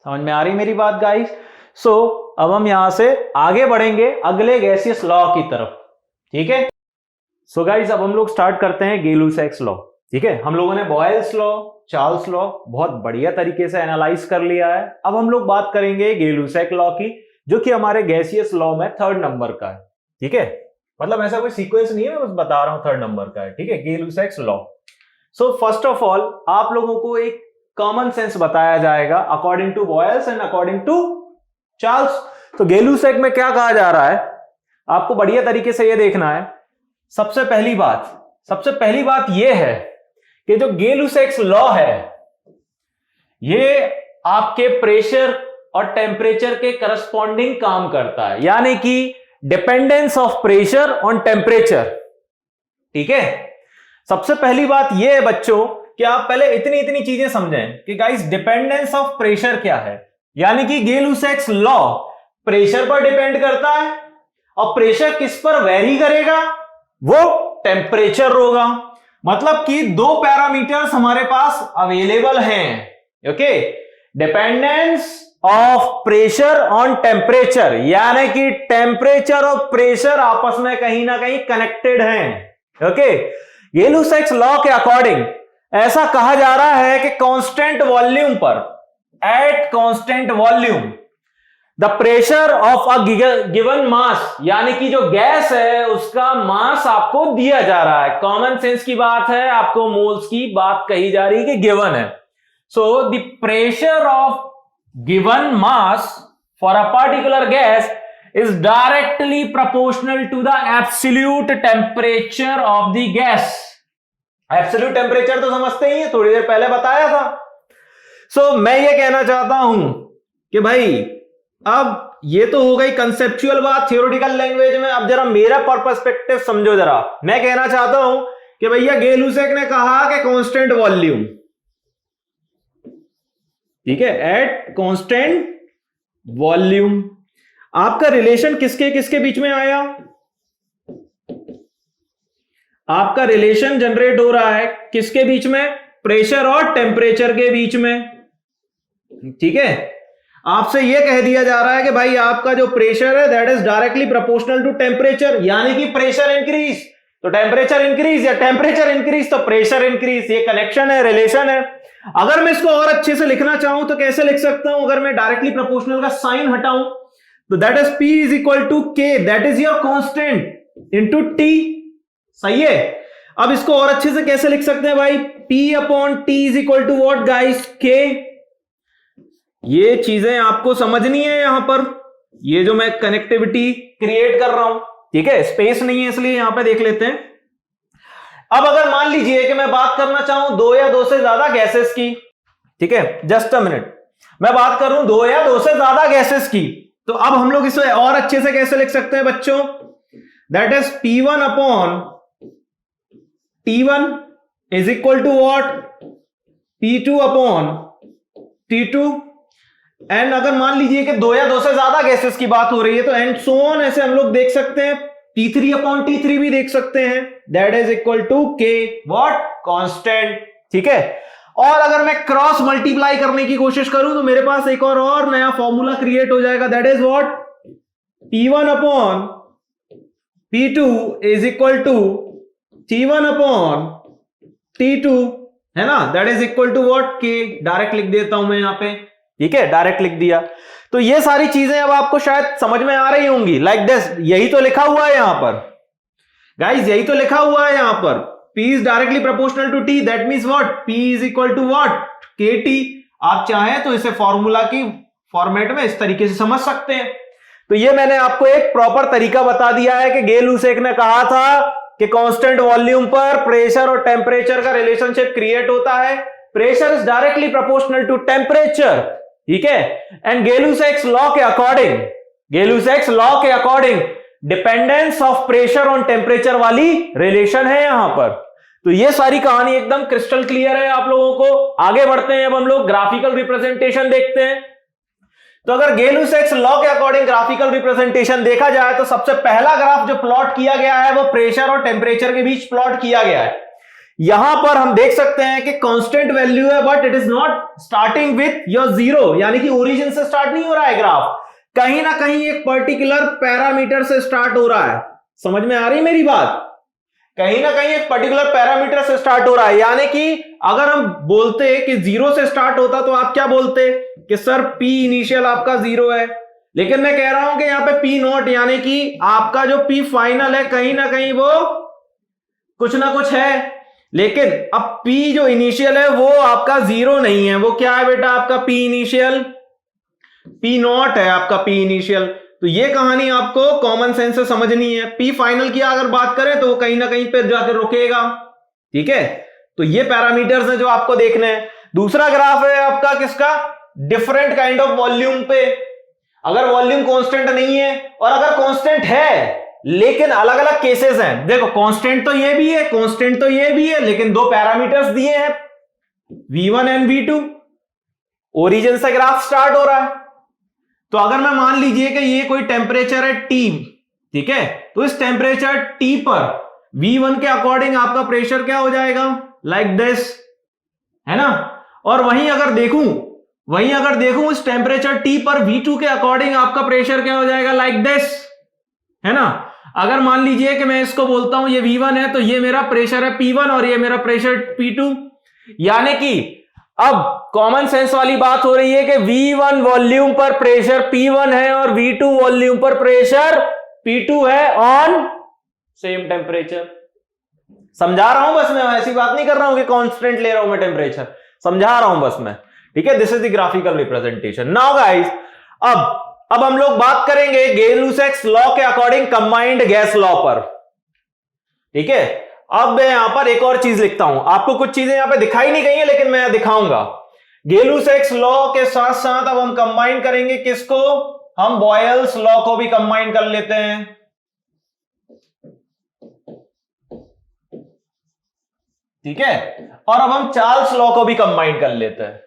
समझ में आ रही मेरी बात गाइस? सो अब हम यहां से आगे बढ़ेंगे अगले गैसियस लॉ की तरफ। ठीक है, सो गाइस अब हम लोग स्टार्ट करते हैं गay-Lussac's लॉ। ठीक है, हम लोगों ने बॉयल्स लॉ, चार्ल्स लॉ बहुत बढ़िया तरीके से एनालाइज कर लिया है। अब हम लोग बात करेंगे गay-Lussac लॉ की, जो कि हमारे गैसियस लॉ में 3rd नंबर का है। ठीक है, मतलब ऐसा कोई सीक्वेंस नहीं है, मैं बस बता रहा हूं 3rd नंबर का है। ठीक है, Gay-Lussac's law. So first of all आप लोगों को एक कॉमन सेंस बताया जाएगा according to Boyle's and according to Charles. तो गay-Lussac में क्या कहा जा रहा है, आपको बढ़िया तरीके से यह देखना है। सबसे पहली बात यह है कि जो गay-Lussac's लॉ है ये आपके प्रेशर और टेम्परेचर के करस्पॉन्डिंग काम करता है, यानी कि dependence of pressure on temperature. ठीक है, सबसे पहली बात यह है बच्चों कि आप पहले इतनी चीजें समझें कि गाइस डिपेंडेंस ऑफ प्रेशर क्या है, यानी कि गay-Lussac's लॉ प्रेशर पर डिपेंड करता है, और प्रेशर किस पर वेरी करेगा, वो टेम्परेचर होगा। मतलब कि दो पैरामीटर्स हमारे पास अवेलेबल हैं। Okay, dependence of pressure on temperature, यानी कि टेम्परेचर और प्रेशर आपस में कहीं ना कहीं कनेक्टेड हैं। ओके, गay-Lussac's लॉ के अकॉर्डिंग ऐसा कहा जा रहा है कि कांस्टेंट वॉल्यूम पर, eight constant volume the pressure of a given mass, यानी कि जो गैस है उसका मास आपको दिया जा रहा है। कॉमन सेंस की बात है, आपको मोल्स की बात कही जा रही है कि गिवन है। So the pressure of given mass for a particular gas is directly proportional to the absolute temperature of the gas. Absolute temperature तो समझते ही हैं, थोड़ी देर पहले बताया था। So मैं ये कहना चाहता हूं कि भाई अब ये तो हो गई कंसेप्चुअल बात थियोरेटिकल लैंग्वेज में। अब जरा मेरा पर्सपेक्टिव समझो जरा। मैं कहना चाहता हूं कि भैया गay-Lussac ने कहा कि कांस्टेंट वॉल्यूम, ठीक है, एट कांस्टेंट वॉल्यूम आपका रिलेशन किसके किसके बीच में आया, आपका रिलेशन जनरेट हो रहा है किसके बीच में, प्रेशर और टेम्परेचर के बीच में। ठीक है, आपसे यह कह दिया जा रहा है कि भाई आपका जो प्रेशर है that is directly proportional to temperature, यानी कि प्रेशर इंक्रीज तो टेम्परेचर इंक्रीज, या टेम्परेचर इंक्रीज तो प्रेशर इंक्रीज। ये कनेक्शन है, रिलेशन है। अगर मैं इसको और अच्छे से लिखना चाहूं तो कैसे लिख सकता हूं, अगर मैं डायरेक्टली प्रोपोर्शनल का साइन हटाऊं तो that is P is equal to K, that is your constant into T। सही है, अब इसको और अच्छे से कैसे लिख सकते हैं भाई, P upon T is equal to what guys, K। ये चीजें आपको समझनी है यहां पर, ये जो मैं कनेक्टिविटी क्रिएट कर रहा हूं। ठीक है, स्पेस नहीं है इसलिए यहां पे देख लेते हैं। अब अगर मान लीजिए कि मैं बात करना चाहूं दो या दो से ज्यादा गैसेस की, ठीक है, जस्ट अ मिनट, मैं बात करूं दो या दो से ज्यादा गैसेस की, तो अब हम लोग इसे और अच्छे से कैसे लिख सकते हैं बच्चों, that is P1 upon T1 is equal to what, P2 upon T2। And अगर मान लीजिए कि दो या दो से ज्यादा गैसेस की बात हो रही है तो एंड सो ऑन, ऐसे हम लोग देख सकते हैं T3/T3 भी देख सकते हैं, दैट इज इक्वल टू के व्हाट कांस्टेंट। ठीक है, और अगर मैं क्रॉस मल्टीप्लाई करने की कोशिश करूं तो मेरे पास एक और नया फॉर्मूला क्रिएट हो जाएगा, that is what P1/P2 is equal to T1/T2, है ना, that is equal to what K. Direct लिख देता हूं मैं यहां पे, ठीक है, डायरेक्ट लिख दिया। तो ये सारी चीजें अब आपको शायद समझ में आ रही होंगी, लाइक दिस। यही तो लिखा हुआ है यहां पर गाइस, यही तो लिखा हुआ है यहां पर, P is directly proportional to T, that means what, P is equal to what, KT। आप चाहें तो इसे फॉर्मूला की फॉर्मेट में इस तरीके से समझ सकते हैं। तो ये मैंने आपको एक प्रॉपर तरीका बता दिया है कि गेल-लुसेक ने कहा था कि कांस्टेंट वॉल्यूम पर प्रेशर और टेम्परेचर का रिलेशनशिप क्रिएट होता है। Pressure is directly proportional to temperature, ठीक है, एंड गेल-लुसेक्स लॉ के according dependence of pressure on temperature वाली रिलेशन है यहां पर। तो ये सारी कहानी एकदम क्रिस्टल क्लियर है आप लोगों को। आगे बढ़ते हैं, अब हम लोग ग्राफिकल रिप्रेजेंटेशन देखते हैं। तो अगर गेल-लुसेक्स लॉ के अकॉर्डिंग ग्राफिकल रिप्रेजेंटेशन देखा जाए तो सबसे पहला ग्राफ जो प्लॉट किया गया है वो प्रेशर और टेम्परेचर के बीच प्लॉट किया गया है। यहां पर हम देख सकते हैं कि कांस्टेंट वैल्यू है, but it is not starting with your zero, यानी कि ओरिजिन से स्टार्ट नहीं हो रहा है ग्राफ, कहीं ना कहीं एक पर्टिकुलर पैरामीटर से स्टार्ट हो रहा है। समझ में आ रही मेरी बात? कहीं ना कहीं एक पर्टिकुलर पैरामीटर से स्टार्ट हो रहा है, यानी कि अगर हम बोलते कि जीरो से स्टार्ट होता तो आप क्या बोलते कि सर P इनिशियल आपका जीरो है, लेकिन मैं कह रहा हूं कि यहां पे P नॉट यानी कि आपका जो P फाइनल है कहीं ना कहीं वो कुछ ना कुछ है, लेकिन अब P जो इनिशियल है वो आपका जीरो नहीं है। वो क्या है बेटा? आपका P इनिशियल P नॉट है, आपका P इनिशियल। तो ये कहानी आपको कॉमन सेंस से समझनी है। P फाइनल की अगर बात करें तो वो कहीं ना कहीं पे जाकर रुकेगा, ठीक है। तो ये पैरामीटर्स हैं जो आपको देखने हैं। दूसरा ग्राफ है आपका किसका? डिफरेंट काइंड ऑफ वॉल्यूम पे। अगर वॉल्यूम कांस्टेंट नहीं है, और अगर कांस्टेंट है लेकिन अलग अलग केसेस हैं। देखो कांस्टेंट तो ये भी है, कांस्टेंट तो ये भी है, लेकिन दो पैरामीटर्स दिए हैं V1 एंड V2। ओरिजिन से ग्राफ स्टार्ट हो रहा है। तो अगर मैं मान लीजिए कि ये कोई टेम्परेचर है T, ठीक है, तो इस टेम्परेचर T पर V1 के अकॉर्डिंग आपका प्रेशर क्या हो जाएगा? लाइक दिस, है ना। और वहीं अगर देखूं इस टेम्परेचर T पर V2 के अकॉर्डिंग आपका प्रेशर क्या हो जाएगा? लाइक दिस, है ना। अगर मान लीजिए कि मैं इसको बोलता हूं ये V1 है, तो ये मेरा प्रेशर है P1 और ये मेरा प्रेशर P2, यानी कि अब कॉमन सेंस वाली बात हो रही है कि V1 वॉल्यूम पर प्रेशर P1 है और V2 वॉल्यूम पर प्रेशर P2 है ऑन सेम टेम्परेचर। समझा रहा हूं बस मैं, ऐसी बात नहीं कर रहा हूं कि कांस्टेंट ले रहा हूं मैं टेम्परेचर, समझा रहा हूं बस मैं, ठीक है। This is the graphical representation. Now guys, अब हम लोग बात करेंगे गेल-लुसेक्स लॉ के अकॉर्डिंग कंबाइंड गैस लॉ पर, ठीक है। अब मैं यहां पर एक और चीज लिखता हूं, आपको कुछ चीजें यहां पे दिखाई नहीं गई है लेकिन मैं दिखाऊंगा। गेल-लुसेक्स लॉ के साथ साथ अब हम कंबाइन करेंगे किसको? हम बॉयल्स लॉ को भी कंबाइन कर लेते हैं, ठीक है। और अब हम चार्ल्स लॉ को भी कंबाइन कर लेते हैं,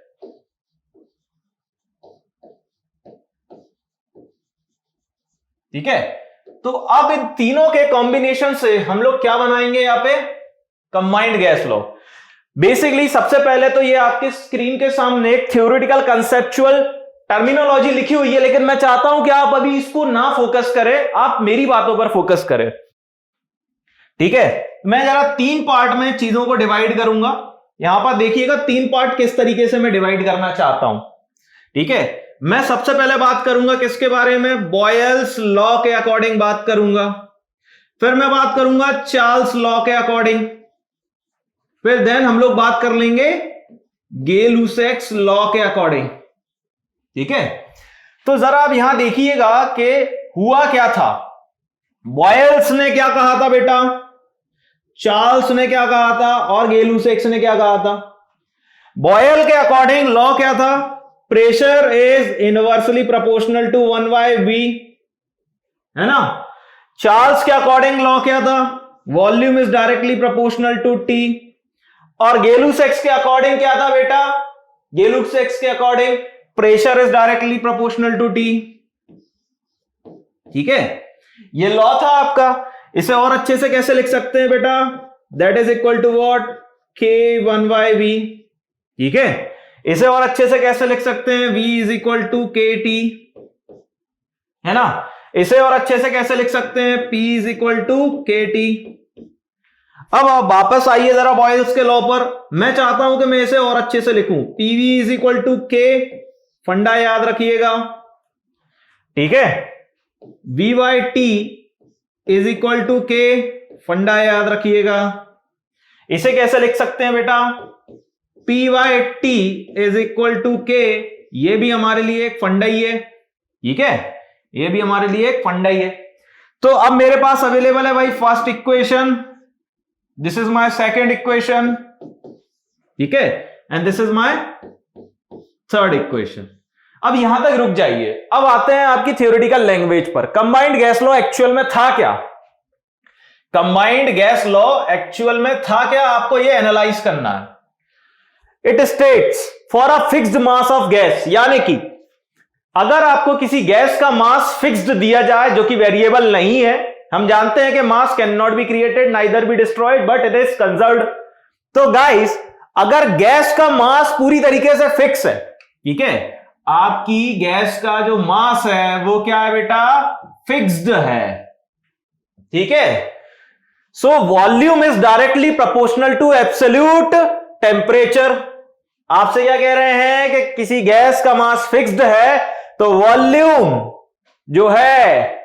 ठीक है। तो अब इन तीनों के कॉम्बिनेशन से हम लोग क्या बनाएंगे यहां पे? Combined gas law. बेसिकली सबसे पहले तो ये आपके स्क्रीन के सामने एक थ्योरेटिकल कंसेप्चुअल टर्मिनोलॉजी लिखी हुई है, लेकिन मैं चाहता हूं कि आप अभी इसको ना फोकस करें, आप मेरी बातों पर फोकस करें, ठीक है। मैं जरा तीन पार्ट में चीजों को डिवाइड करूंगा। यहां पर देखिएगा तीन पार्ट किस तरीके से मैं डिवाइड करना चाहता हूं, ठीक है। मैं सबसे पहले बात करूंगा किसके बारे में? बॉयल्स लॉ के अकॉर्डिंग बात करूंगा, फिर मैं बात करूंगा चार्ल्स लॉ के अकॉर्डिंग, फिर देन हम लोग बात कर लेंगे गेल-लुसेक्स लॉ के अकॉर्डिंग, ठीक है। तो जरा अब यहां देखिएगा कि हुआ क्या था। बॉयल्स ने क्या कहा था बेटा, चार्ल्स ने क्या कहा था, और गेल-लुसेक्स ने क्या कहा था? बॉयल के अकॉर्डिंग लॉ क्या था? Pressure is inversely proportional to 1/v, है ना। चार्ल्स के अकॉर्डिंग लॉ क्या था? Volume is directly proportional to T। और गेल-लुसेक्स के अकॉर्डिंग क्या था बेटा? गेल-लुसेक्स के according pressure is directly proportional to T, ठीक है। ये लॉ था आपका। इसे और अच्छे से कैसे लिख सकते हैं बेटा? That is equal to what? K1/V। ठीक है, इसे और अच्छे से कैसे लिख सकते हैं? V is equal to KT, है ना। इसे और अच्छे से कैसे लिख सकते हैं? P is equal to KT। अब आप वापस आइए जरा बॉयल्स के लॉ पर। मैं चाहता हूं कि मैं इसे और अच्छे से लिखूं। PV is equal to K, फंडा याद रखिएगा, ठीक है। V/T is equal to K, फंडा याद रखिएगा। इसे कैसे लिख सकते हैं बेटा? P/T is equal to K, ये भी हमारे लिए एक फंडा ही है, ठीक है, ये भी हमारे लिए एक फंडा ही है। तो अब मेरे पास अवेलेबल है भाई first equation, this is my second equation, ठीक है, and this is my third equation. अब यहां तक रुक जाइए, अब आते हैं आपकी थ्योरेटिकल लैंग्वेज पर। कंबाइंड गैस लॉ एक्चुअल में था क्या? कंबाइंड गैस लॉ एक्चुअल में था क्या, आपको यह एनालाइज करना है। It states for a fixed mass of gas, यानी कि अगर आपको किसी गैस का मास फिक्स्ड दिया जाए जो कि वेरिएबल नहीं है, हम जानते हैं कि मास can not be created neither be destroyed but it is conserved. तो गाइस, अगर गैस का मास पूरी तरीके से फिक्स है, ठीक है, आपकी गैस का जो मास है वो क्या है बेटा? फिक्स्ड है, ठीक है। So volume is directly proportional to absolute temperature. आपसे क्या कह रहे हैं कि किसी गैस का मास फिक्स्ड है तो वॉल्यूम जो है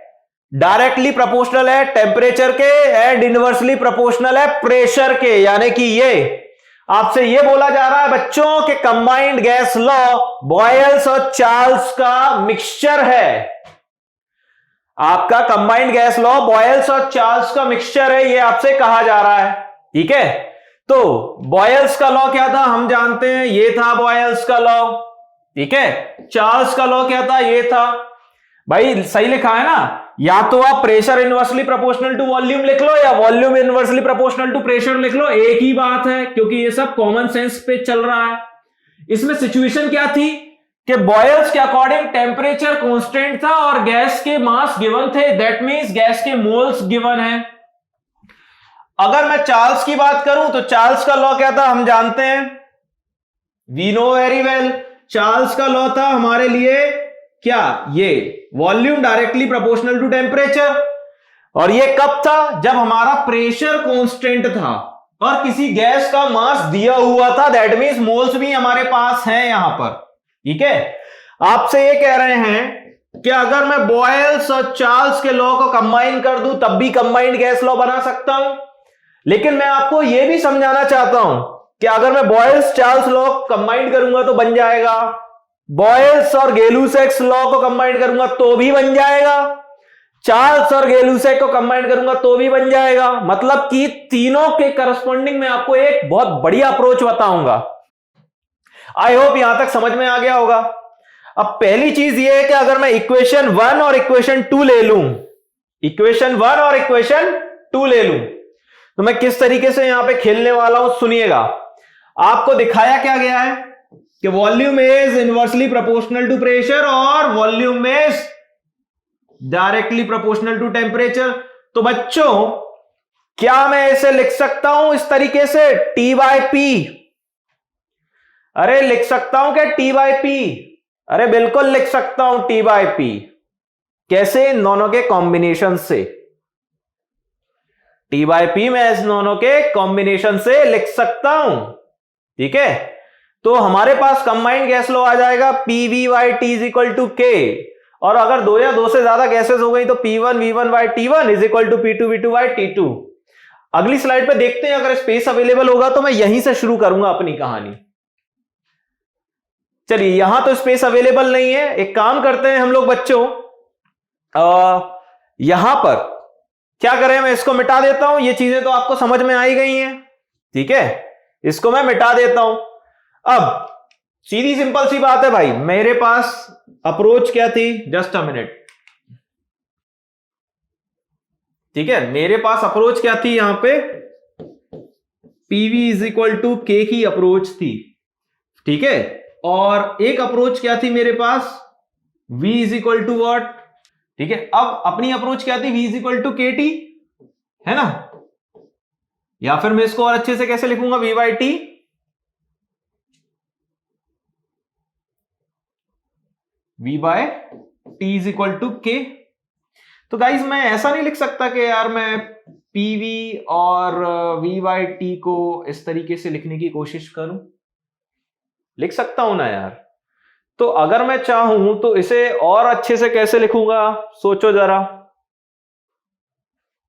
डायरेक्टली प्रोपोर्शनल है टेम्परेचर के एंड इनवर्सली प्रोपोर्शनल है प्रेशर के। यानी कि ये आपसे ये बोला जा रहा है बच्चों कि कंबाइंड गैस लॉ बॉयल्स और चार्ल्स का मिक्सचर है। आपका कंबाइंड गैस लॉ बॉयल्स और चार्ल्स का मिक्सचर है, ये आपसे कहा जा रहा है, ठीक है। तो बॉयल्स का लॉ क्या था हम जानते हैं, ये था बॉयल्स का लॉ, ठीक है। चार्ल्स का लॉ क्या था? ये था। भाई सही लिखा है ना? या तो आप pressure inversely proportional to volume लिख लो या volume inversely proportional to pressure लिख लो, एक ही बात है, क्योंकि ये सब कॉमन सेंस पे चल रहा है। इसमें सिचुएशन क्या थी कि बॉयल्स के अकॉर्डिंग टेम्परेचर कांस्टेंट था और गैस के मास गिवन थे, दैट मींस गैस के मोल्स गिवन है। अगर मैं चार्ल्स की बात करूं तो चार्ल्स का लॉ क्या था हम जानते हैं, we know very well. Charles का लॉ था हमारे लिए क्या? ये volume directly proportional to temperature. और ये कब था? जब हमारा प्रेशर कांस्टेंट था और किसी गैस का मास दिया हुआ था, दैट मींस मोल्स भी हमारे पास हैं यहां पर, ठीक है। आपसे ये कह रहे हैं कि अगर मैं बॉयल्स और चार्ल्स के लॉ को कंबाइन कर दूं तब भी कंबाइंड गैस लॉ बना सकता हूं। लेकिन मैं आपको यह भी समझाना चाहता हूं कि अगर मैं बॉयल्स चार्ल्स लॉ कंबाइन करूंगा तो बन जाएगा, बॉयल्स और गेलुसेक्स लॉ को कंबाइन करूंगा तो भी बन जाएगा, चार्ल्स और गेलुसेक को कंबाइन करूंगा तो भी बन जाएगा। मतलब कि तीनों के करस्पॉन्डिंग में आपको एक बहुत बढ़िया अप्रोच बताऊंगा। आई होप यहां तक समझ में आ गया होगा। अब पहली चीज यह है कि अगर मैं इक्वेशन 1 और इक्वेशन 2 ले लूं, इक्वेशन 1 और इक्वेशन 2 ले लूं, तो मैं किस तरीके से यहां पे खेलने वाला हूं सुनिएगा। आपको दिखाया क्या गया है कि volume is inversely proportional to pressure और volume is directly proportional to temperature. तो बच्चों क्या मैं इसे लिख सकता हूं इस तरीके से T/P? अरे लिख सकता हूं क्या T/P? अरे बिल्कुल लिख सकता हूं T/P। कैसे? इन दोनों के कॉम्बिनेशन से। T/P मैं इस दोनों के कॉम्बिनेशन से लिख सकता हूं, ठीक है। तो हमारे पास कंबाइंड गैस लॉ आ जाएगा PV/T is equal to K। और अगर दो या दो से ज्यादा गैसेस हो गई तो P1V1/T1 is equal to P2V2/T2। अगली स्लाइड पे देखते हैं, अगर स्पेस अवेलेबल होगा तो मैं यहीं से शुरू करूंगा अपनी कहानी। चलिए, यहां तो स्पेस अवेलेबल नहीं है, एक काम करते हैं हम लोग बच्चों, यहां पर क्या करें, मैं इसको मिटा देता हूं। ये चीजें तो आपको समझ में आई गई हैं, ठीक है, इसको मैं मिटा देता हूं। अब सीधी सिंपल सी बात है भाई, मेरे पास अप्रोच क्या थी, जस्ट अ मिनट, ठीक है, मेरे पास अप्रोच क्या थी यहां पे, PV is equal to K की अप्रोच थी, ठीक है। और एक अप्रोच क्या थी मेरे पास, V is equal to what, ठीक है। अब अपनी अप्रोच क्या थी, V is equal to KT, है ना? या फिर मैं इसको और अच्छे से कैसे लिखूंगा, V by T, V by T is equal to K. तो गाइज मैं ऐसा नहीं लिख सकता कि यार मैं पीवी और V बाय टी को इस तरीके से लिखने की कोशिश करूं, लिख सकता हूं ना यार। तो अगर मैं चाहूं तो इसे और अच्छे से कैसे लिखूंगा, सोचो जरा।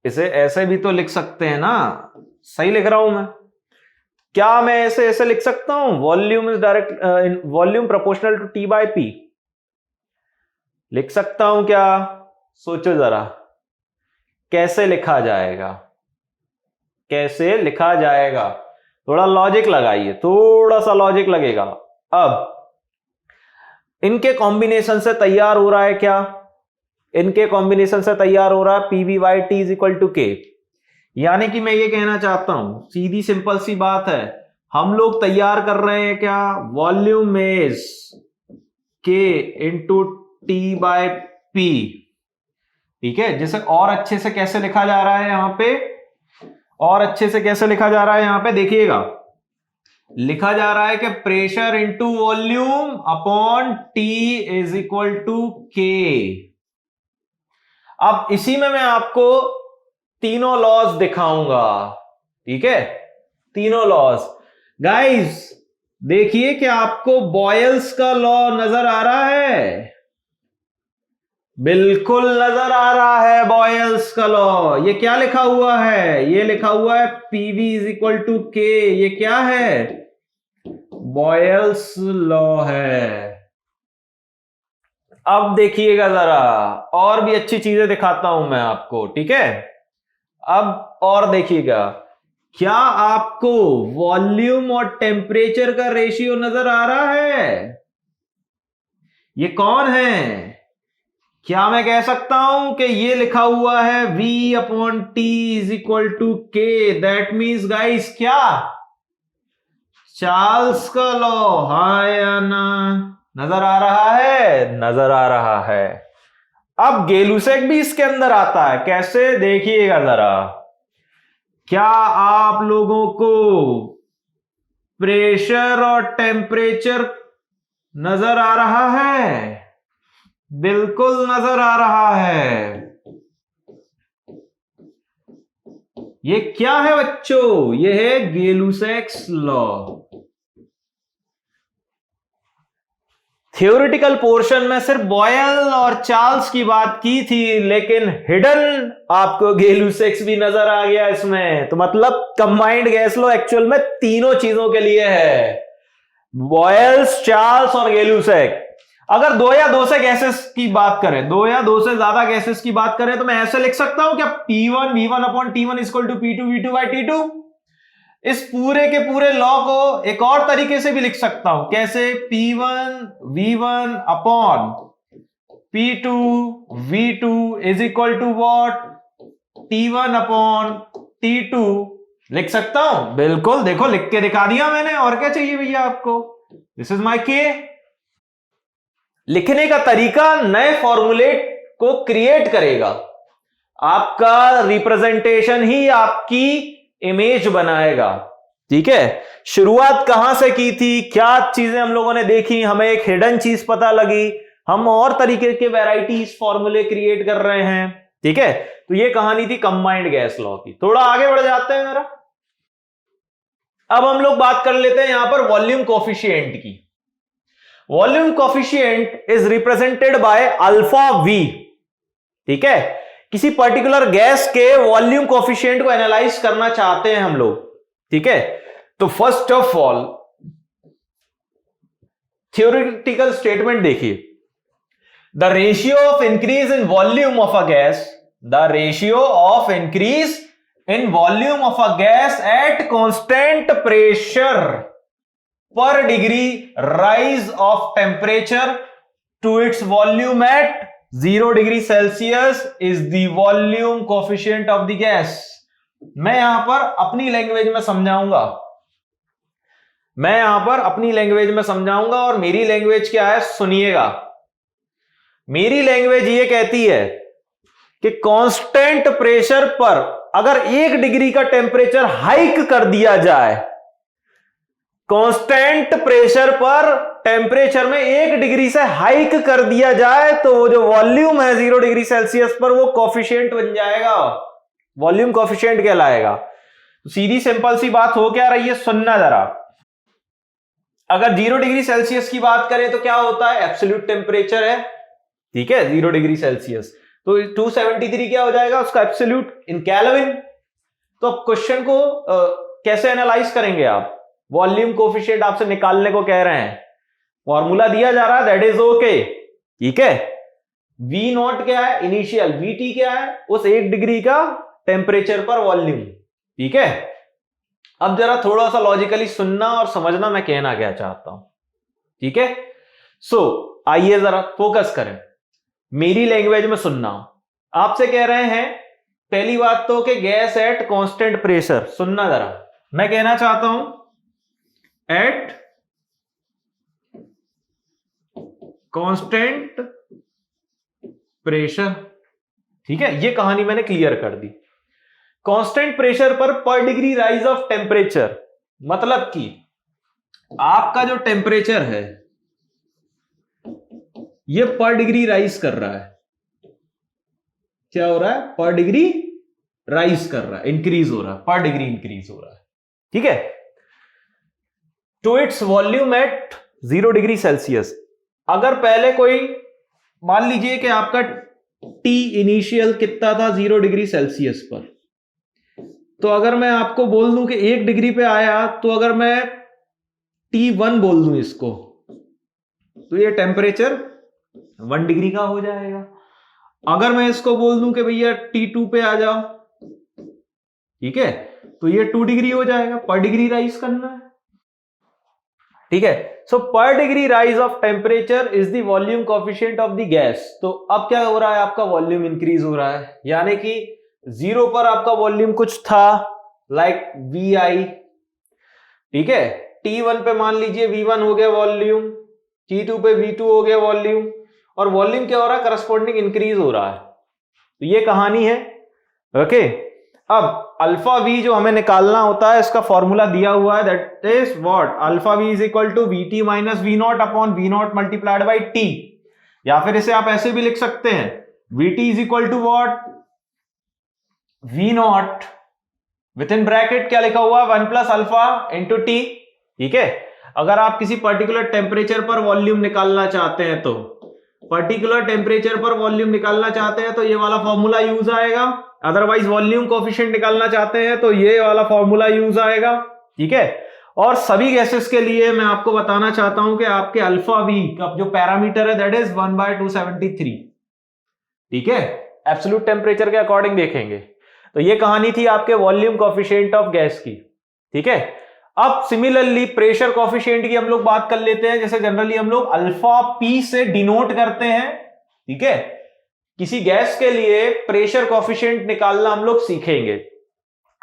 इसे ऐसे भी तो लिख सकते हैं ना, सही लिख रहा हूं मैं? क्या मैं ऐसे ऐसे लिख सकता हूं, volume is direct volume proportional to T by P, लिख सकता हूं क्या? सोचो जरा कैसे लिखा जाएगा, कैसे लिखा जाएगा, थोड़ा लॉजिक लगाइए, थोड़ा सा लॉजिक लगेगा। अब इनके कॉम्बिनेशन से तैयार हो रहा है क्या, इनके कॉम्बिनेशन से तैयार हो रहा है PV by T is equal to K. यानी कि मैं ये कहना चाहता हूं, सीधी सिंपल सी बात है, हम लोग तैयार कर रहे हैं क्या, वॉल्यूम इज के इंटू टी बाय पी। ठीक है, जिसे और अच्छे से कैसे लिखा जा रहा है यहां पे, और अच्छे से कैसे लिखा जा रहा है यहां पे देखिएगा, लिखा जा रहा है कि pressure into volume upon T is equal to K. अब इसी में मैं आपको तीनों लॉज दिखाऊंगा। ठीक है, तीनों लॉज। गाइस देखिए कि आपको बॉयल्स का लॉ नजर आ रहा है, बिल्कुल नजर आ रहा है बॉयल्स का लॉ। ये क्या लिखा हुआ है, ये लिखा हुआ है पीवी इज इक्वल टू के। ये क्या है, बॉयल्स लॉ है। अब देखिएगा जरा, और भी अच्छी चीजें दिखाता हूं मैं आपको। ठीक है, अब और देखिएगा, क्या आपको वॉल्यूम और टेम्परेचर का रेशियो नजर आ रहा है? ये कौन है? क्या मैं कह सकता हूं कि ये लिखा हुआ है V upon T is equal to K. That means guys क्या, चार्ल्स का लॉ। हाँ या ना, नजर आ रहा है, नजर आ रहा है। अब गेलुसेक भी इसके अंदर आता है, कैसे देखिएगा जरा। क्या आप लोगों को प्रेशर और टेम्परेचर नजर आ रहा है? बिल्कुल नजर आ रहा है। ये क्या है बच्चों, ये है गेलुसेक्स लॉ। थ्योरेटिकल पोर्शन में सिर्फ बॉयल और चार्ल्स की बात की थी, लेकिन हिडन आपको गेलुसेक्स भी नजर आ गया इसमें। तो मतलब कंबाइंड गैस लॉ एक्चुअल में तीनों चीजों के लिए है, बॉयल्स, चार्ल्स और गेलुसेक। अगर दो या दो से गैसेस की बात करें, दो या दो से ज्यादा गैसेस की बात करें, तो मैं ऐसे लिख सकता हूं क्या, P1 V1 upon T1 equal to P2 V2 by T2। इस पूरे के पूरे लॉ को एक और तरीके से भी लिख सकता हूं, कैसे, P1 V1 upon P2 V2 is equal to what, T1 upon T2 लिख सकता हूं। बिल्कुल, देखो लिख के दिखा दिया मैंने, और क्या चाहिए भैया आपको। दिस इज माई के। लिखने का तरीका नए फॉर्मूलेट को क्रिएट करेगा, आपका रिप्रेजेंटेशन ही आपकी इमेज बनाएगा। ठीक है, शुरुआत कहां से की थी, क्या चीजें हम लोगों ने देखी, हमें एक हिडन चीज पता लगी, हम और तरीके के वैरायटीज फॉर्मूले क्रिएट कर रहे हैं। ठीक है, तो ये कहानी थी कंबाइंड गैस लॉ की। थोड़ा आगे बढ़ जाते हैं जरा। अब हम लोग बात कर लेते हैं यहां पर वॉल्यूम कोफिशिएंट की। Volume coefficient is represented by alpha V. ठीक है, किसी पर्टिकुलर गैस के वॉल्यूम कोफिशिएंट को एनालाइज करना चाहते हैं हम लोग। ठीक है, तो first of all theoretical statement देखिए, the ratio of increase in volume of a gas, the ratio of increase in volume of a gas at constant pressure पर degree rise of temperature to its volume at 0 degree Celsius is the volume coefficient of the gas. मैं यहां पर अपनी language में समझाऊंगा, मैं यहां पर अपनी लैंग्वेज में समझाऊंगा, और मेरी लैंग्वेज क्या है सुनिएगा। मेरी लैंग्वेज ये कहती है कि कांस्टेंट प्रेशर पर अगर 1 डिग्री का टेम्परेचर हाइक कर दिया जाए, कांस्टेंट प्रेशर पर टेम्परेचर में 1 डिग्री से हाइक कर दिया जाए, तो वो जो वॉल्यूम है 0 डिग्री सेल्सियस पर, वो कोफिशिएंट बन जाएगा, वॉल्यूम कोफिशिएंट कहलाएगा। सीधी सिंपल सी बात हो क्या रही है, सुनना जरा। अगर 0 डिग्री सेल्सियस की बात करें तो क्या होता है, एब्सोल्यूट टेम्परेचर है, ठीक है, 0 डिग्री सेल्सियस, तो 273 क्या हो जाएगा उसका एब्सोल्यूट इन केल्विन। तो अब क्वेश्चन को कैसे एनालाइज करेंगे आप, वॉल्यूम कोफिशिएंट आपसे निकालने को कह रहे हैं, फॉर्मूला दिया जा रहा है, दैट इज ओके, ठीक है। वी नॉट क्या है, इनिशियल, वी टी क्या है, उस 1 डिग्री का टेम्परेचर पर वॉल्यूम, ठीक है। अब जरा थोड़ा सा लॉजिकली सुनना और समझना मैं कहना क्या चाहता हूं, ठीक है। सो आइए जरा फोकस करें, मेरी लैंग्वेज में सुनना। आपसे कह रहे हैं पहली बात तो कि गैस एट कांस्टेंट प्रेशर, सुनना जरा, मैं कहना चाहता हूं एट कांस्टेंट प्रेशर, ठीक है, ये कहानी मैंने क्लियर कर दी। कांस्टेंट प्रेशर पर डिग्री राइज ऑफ टेम्परेचर, मतलब कि आपका जो टेम्परेचर है ये पर डिग्री राइज कर रहा है, क्या हो रहा है, पर डिग्री राइज कर रहा है, इंक्रीज हो रहा है, पर डिग्री इंक्रीज हो रहा है, ठीक है, to its volume at 0 degree Celsius. अगर पहले कोई, मान लीजिए कि आपका टी इनिशियल कितना था 0 डिग्री सेल्सियस पर, तो अगर मैं आपको बोल दूं कि 1 डिग्री पे आया, तो अगर मैं T1 बोल दूं इसको, तो ये टेम्परेचर 1 डिग्री का हो जाएगा। अगर मैं इसको बोल दूं कि भैया T2 पे आ जाओ, ठीक है, तो ये 2 डिग्री हो जाएगा, पर डिग्री राइज करना है, ठीक है। सो पर degree rise of temperature is the volume coefficient of the gas. तो अब क्या हो रहा है, आपका वॉल्यूम इंक्रीज हो रहा है, यानी कि 0 पर आपका वॉल्यूम कुछ था लाइक VI, ठीक है, T1 पे मान लीजिए V1 हो गया वॉल्यूम, T2 पे V2 हो गया वॉल्यूम, और वॉल्यूम क्या हो रहा है, करस्पॉन्डिंग इंक्रीज हो रहा है। तो ये कहानी है, ओके। अब अल्फा वी जो हमें निकालना होता है, इसका फॉर्मूला दिया हुआ है, that is what, alpha V is equal to VT minus V nought upon V nought multiplied by T, या फिर इसे आप ऐसे भी लिख सकते हैं, VT is equal to what, V nought within bracket क्या लिखा हुआ, 1 प्लस अल्फा इंटू T, ठीक है। अगर आप किसी पर्टिकुलर टेम्परेचर पर वॉल्यूम निकालना चाहते हैं, तो पर्टिकुलर टेम्परेचर पर वॉल्यूम निकालना चाहते हैं तो ये वाला फॉर्मूला यूज आएगा, अदरवाइज वॉल्यूम कोफिशिएंट निकालना चाहते हैं तो ये वाला फॉर्मूला यूज आएगा, ठीक है। और सभी गैसेस के लिए मैं आपको बताना चाहता हूं कि आपके अल्फा वी का जो पैरामीटर है दैट इज 1/273, ठीक है, एब्सोल्यूट टेम्परेचर के अकॉर्डिंग देखेंगे। तो ये कहानी थी आपके वॉल्यूम कोफिशिएंट ऑफ गैस की, ठीक है। अब सिमिलरली प्रेशर कोफिशिएंट की हम लोग बात कर लेते हैं, जैसे जनरली हम लोग अल्फा पी से डिनोट करते हैं, ठीक है। किसी गैस के लिए प्रेशर कोफिशिएंट निकालना हम लोग सीखेंगे।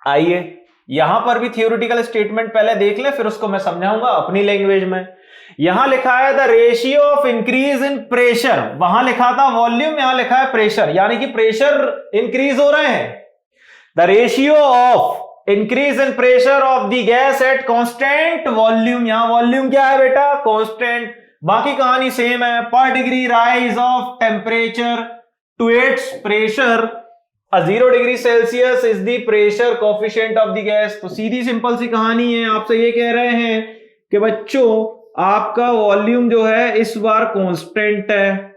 आइए यहां पर भी थियोरेटिकल स्टेटमेंट पहले देख ले, फिर उसको मैं समझाऊंगा अपनी लैंग्वेज में। यहां लिखा है the ratio of increase in pressure, वहां लिखा था वॉल्यूम, यहां लिखा है प्रेशर, यानी कि प्रेशर इंक्रीज हो रहे हैं। The ratio of increase in pressure of the gas at constant volume, यहां वॉल्यूम क्या है बेटा, कांस्टेंट, बाकी कहानी सेम है, पर degree rise of temperature to its pressure, 0 degree Celsius is the pressure coefficient of the gas. तो सीधी सिंपल सी कहानी है, आपसे ये कह रहे हैं कि बच्चों आपका वॉल्यूम जो है इस बार कांस्टेंट है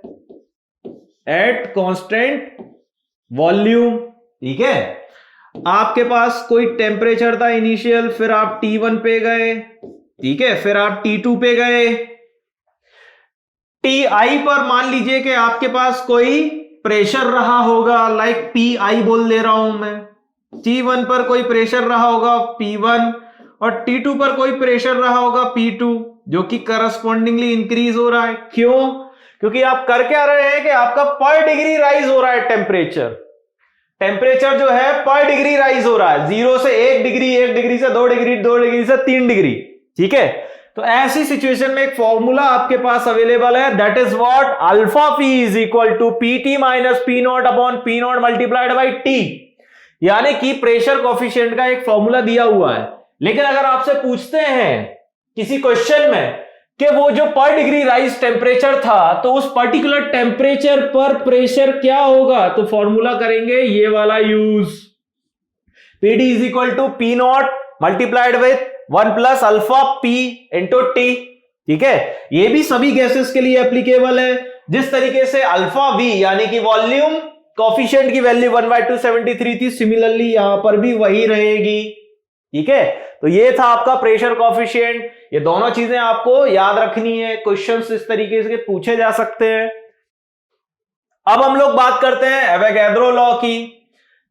एट कांस्टेंट वॉल्यूम, ठीक है। आपके पास कोई टेम्परेचर था इनिशियल, फिर आप T1 पे गए, ठीक है, फिर आप T2 पे गए, Ti पर मान लीजिए कि आपके पास कोई प्रेशर रहा होगा, लाइक PI बोल दे रहा हूं मैं, T1 पर कोई प्रेशर रहा होगा P1, और T2 पर कोई प्रेशर रहा होगा P2, जो कि करस्पॉन्डिंगली इंक्रीज हो रहा है। क्यों? क्योंकि आप कर क्या रहे हैं कि आपका पर डिग्री राइज हो रहा है टेम्परेचर, टेम्परेचर जो है पर डिग्री राइज हो रहा है, 0 से 1 डिग्री, 1 डिग्री से 2 डिग्री, 2 डिग्री से 3 डिग्री, ठीक है। तो ऐसी सिचुएशन में एक फॉर्मूला आपके पास अवेलेबल है, that is what, alpha P is equal to PT minus P nought upon P nought multiplied by T, यानी कि प्रेशर कॉफिशिएंट का एक फॉर्मूला दिया हुआ है। लेकिन अगर आपसे पूछते हैं किसी क्वेश्चन में कि वो जो पर डिग्री राइज टेम्परेचर था, तो उस पर्टिकुलर टेम्परेचर पर प्रेशर क्या होगा, तो फॉर्मूला करेंगे ये वाला use, PD is equal to P nought multiplied with 1 plus alpha P into T. ठीक है, ये भी सभी गैसेस के लिए एप्लीकेबल है। जिस तरीके से अल्फा वी यानी कि वॉल्यूम कॉफिशिएंट की वैल्यू 1/273 थी, सिमिलरली यहां पर भी वही रहेगी। ठीक है, तो ये था आपका प्रेशर कॉफिशिएंट। ये दोनों चीजें आपको याद रखनी है, क्वेश्चंस इस तरीके से पूछे जा सकते हैं। अब हम लोग बात करते हैं एवोगैड्रो लॉ की।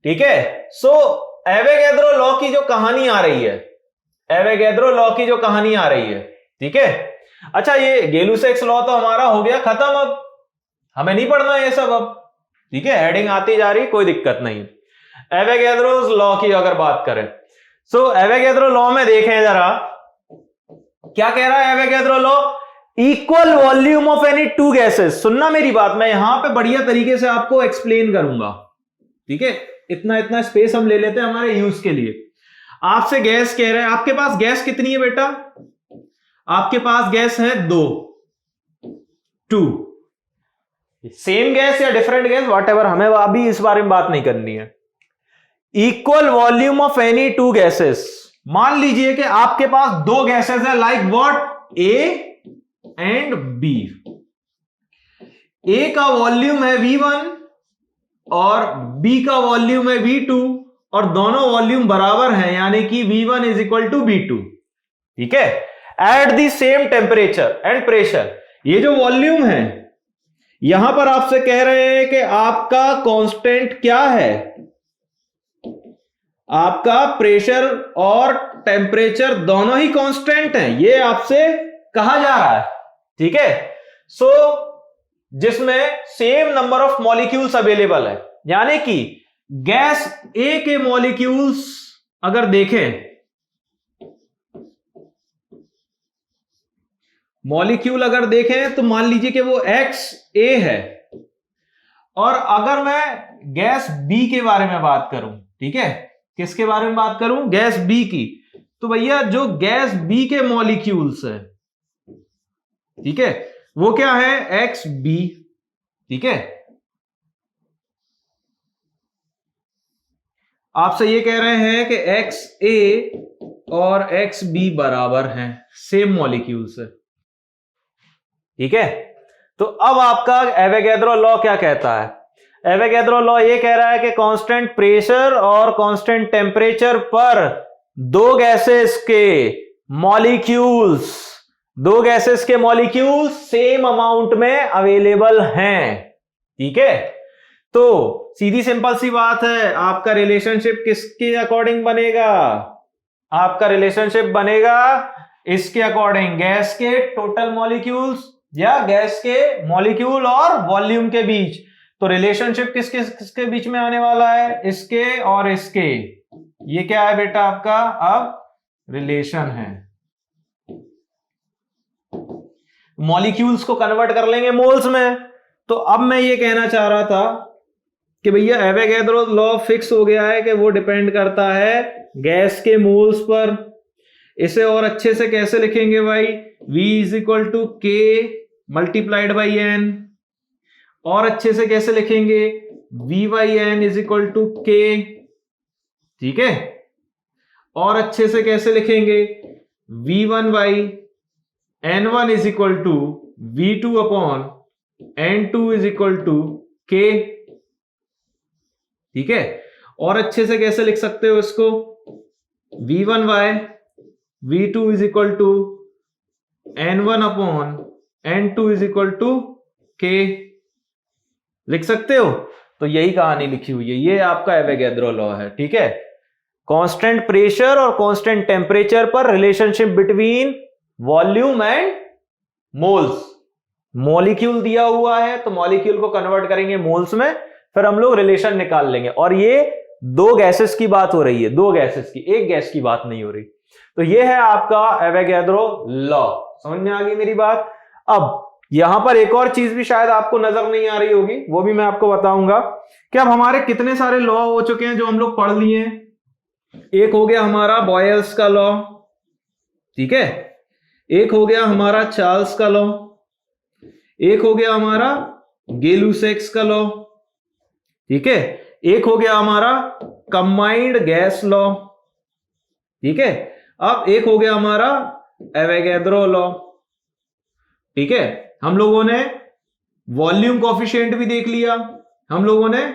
ठीक है, सो एवोगैड्रो लॉ की जो कहानी आ रही है, एवोगैड्रो लॉ की जो कहानी आ रही है, ठीक है। अच्छा, ये गेलुसेक्स लॉ तो हमारा हो गया खत्म, अब हमें नहीं पढ़ना ये सब अब। ठीक है, हेडिंग आती जा रही, कोई दिक्कत नहीं। एवोगैड्रोस लॉ की अगर बात करें, सो एवोगैड्रो लॉ में देखें जरा क्या कह रहा है Avogadro law, equal volume of any two gases. सुनना मेरी बात, मैं यहां पे बढ़िया तरीके से आपको एक्सप्लेन करूंगा। ठीक है, इतना इतना स्पेस हम ले लेते हैं हमारे यूज के लिए। आपसे गैस कह रहा है, आपके पास गैस कितनी है बेटा, आपके पास गैस है 2 सेम गैस या डिफरेंट गैस, व्हाटएवर, हमें अभी इस बारे में बात नहीं करनी है। Equal volume of any two gases, मान लीजिए कि आपके पास 2 गैसेस है, like what, A and B. A का वॉल्यूम है V1 और बी का वॉल्यूम है V2 और दोनों वॉल्यूम बराबर हैं, यानी कि V1 is equal to V2। ठीक है, at the same temperature and pressure. ये जो वॉल्यूम है, यहां पर आपसे कह रहे हैं कि आपका कांस्टेंट क्या है, आपका प्रेशर और टेम्परेचर दोनों ही कांस्टेंट हैं, ये आपसे कहा जा रहा है। ठीक है, सो जिसमें same number of molecules available है, यानी कि गैस ए के मॉलिक्यूल्स अगर देखें, मॉलिक्यूल अगर देखें तो मान लीजिए कि वो XA है, और अगर मैं गैस B के बारे में बात करूं, ठीक है, किसके बारे में बात करूं, गैस B की, तो भैया जो गैस B के मॉलिक्यूल्स है, ठीक है, वो क्या है, XB। ठीक है, आपसे ये कह रहे हैं कि XA और XB बराबर हैं, सेम मॉलिक्यूल्स है। ठीक है, तो अब आपका एवोगैड्रो लॉ क्या कहता है, एवोगैड्रो लॉ ये कह रहा है कि कांस्टेंट प्रेशर और कांस्टेंट टेम्परेचर पर दो गैसेस के मॉलिक्यूल्स सेम अमाउंट में अवेलेबल हैं। ठीक है, तो सीधी सिंपल सी बात है, आपका रिलेशनशिप किसके अकॉर्डिंग बनेगा, आपका रिलेशनशिप बनेगा इसके अकॉर्डिंग, गैस के टोटल मॉलिक्यूल्स या गैस के मॉलिक्यूल और वॉल्यूम के बीच। तो रिलेशनशिप किसके बीच में आने वाला है, इसके और इसके। ये क्या है बेटा आपका, अब रिलेशन है। मॉलिक्यूल्स को कन्वर्ट कर लेंगे मोल्स में। तो अब मैं ये कहना चाह रहा था कि भैया एवोगैड्रो लॉ फिक्स हो गया है कि वो डिपेंड करता है गैस के मोल्स पर। इसे और अच्छे से कैसे लिखेंगे भाई, V is equal to K multiplied by N। और अच्छे से कैसे लिखेंगे, V by N is equal to K। ठीक है, और अच्छे से कैसे लिखेंगे, V1 by N1 is equal to V2 upon N2 is equal to K। ठीक है, और अच्छे से कैसे लिख सकते हो इसको, V1 by V2 is equal to N1 upon N2 is equal to K। लिख सकते हो। तो यही कहानी लिखी हुई है, ये आपका एवोगैड्रो लॉ है। ठीक है, कांस्टेंट प्रेशर और कांस्टेंट टेम्परेचर पर relationship between volume and moles. Molecule दिया हुआ है तो मॉलिक्यूल को कन्वर्ट करेंगे मोल्स में, फिर हम लोग रिलेशन निकाल लेंगे। और ये दो गैसेस की बात हो रही है, दो गैसेस की, एक गैस की बात नहीं हो रही। तो ये है आपका एवोगैड्रो लॉ। समझ में आ गई मेरी बात। अब यहां पर एक और चीज भी शायद आपको नजर नहीं आ रही होगी, वो भी मैं आपको बताऊंगा कि अब हमारे कितने सारे लॉ हो चुके हैं जो हम लोग पढ़ लिए हैं। एक हो गया हमारा बॉयल्स का लॉ, ठीक है, एक हो गया हमारा चार्ल्स का लॉ, एक हो गया हमारा गै-लुसेक्स का लॉ, ठीक है, एक हो गया हमारा कंबाइंड गैस लॉ, ठीक है, अब एक हो गया हमारा एवोगैड्रो लॉ, ठीक है। हम लोगों ने वॉल्यूम कॉफिशिएंट भी देख लिया, हम लोगों ने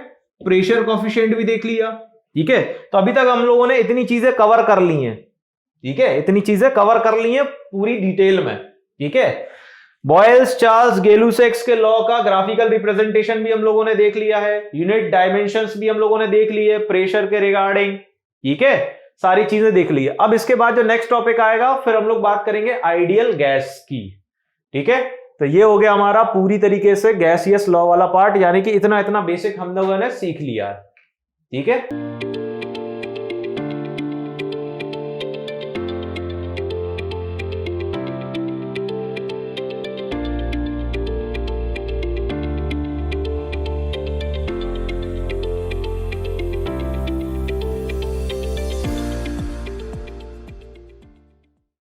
प्रेशर कॉफिशिएंट भी देख लिया, ठीक है। तो अभी तक हम लोगों ने इतनी चीजें कवर कर ली हैं, ठीक है, इतनी चीजें कवर कर ली हैं पूरी डिटेल में, ठीक है। बॉयल्स चार्ल्स गै-लुसेक्स के लॉ का ग्राफिकल रिप्रेजेंटेशन भी हम लोगों ने देख लिया है, यूनिट डायमेंशंस भी हम लोगों ने देख ली है प्रेशर के रिगार्डिंग, ठीक है, सारी चीजें देख ली है। अब इसके बाद जो नेक्स्ट टॉपिक आएगा फिर हम लोग बात करेंगे आइडियल गैस की, ठीक है। तो ये हो गया हमारा पूरी तरीके से गैसियस लॉ वाला पार्ट, यानी कि इतना इतना बेसिक हम लोगों ने सीख लिया है, ठीक है।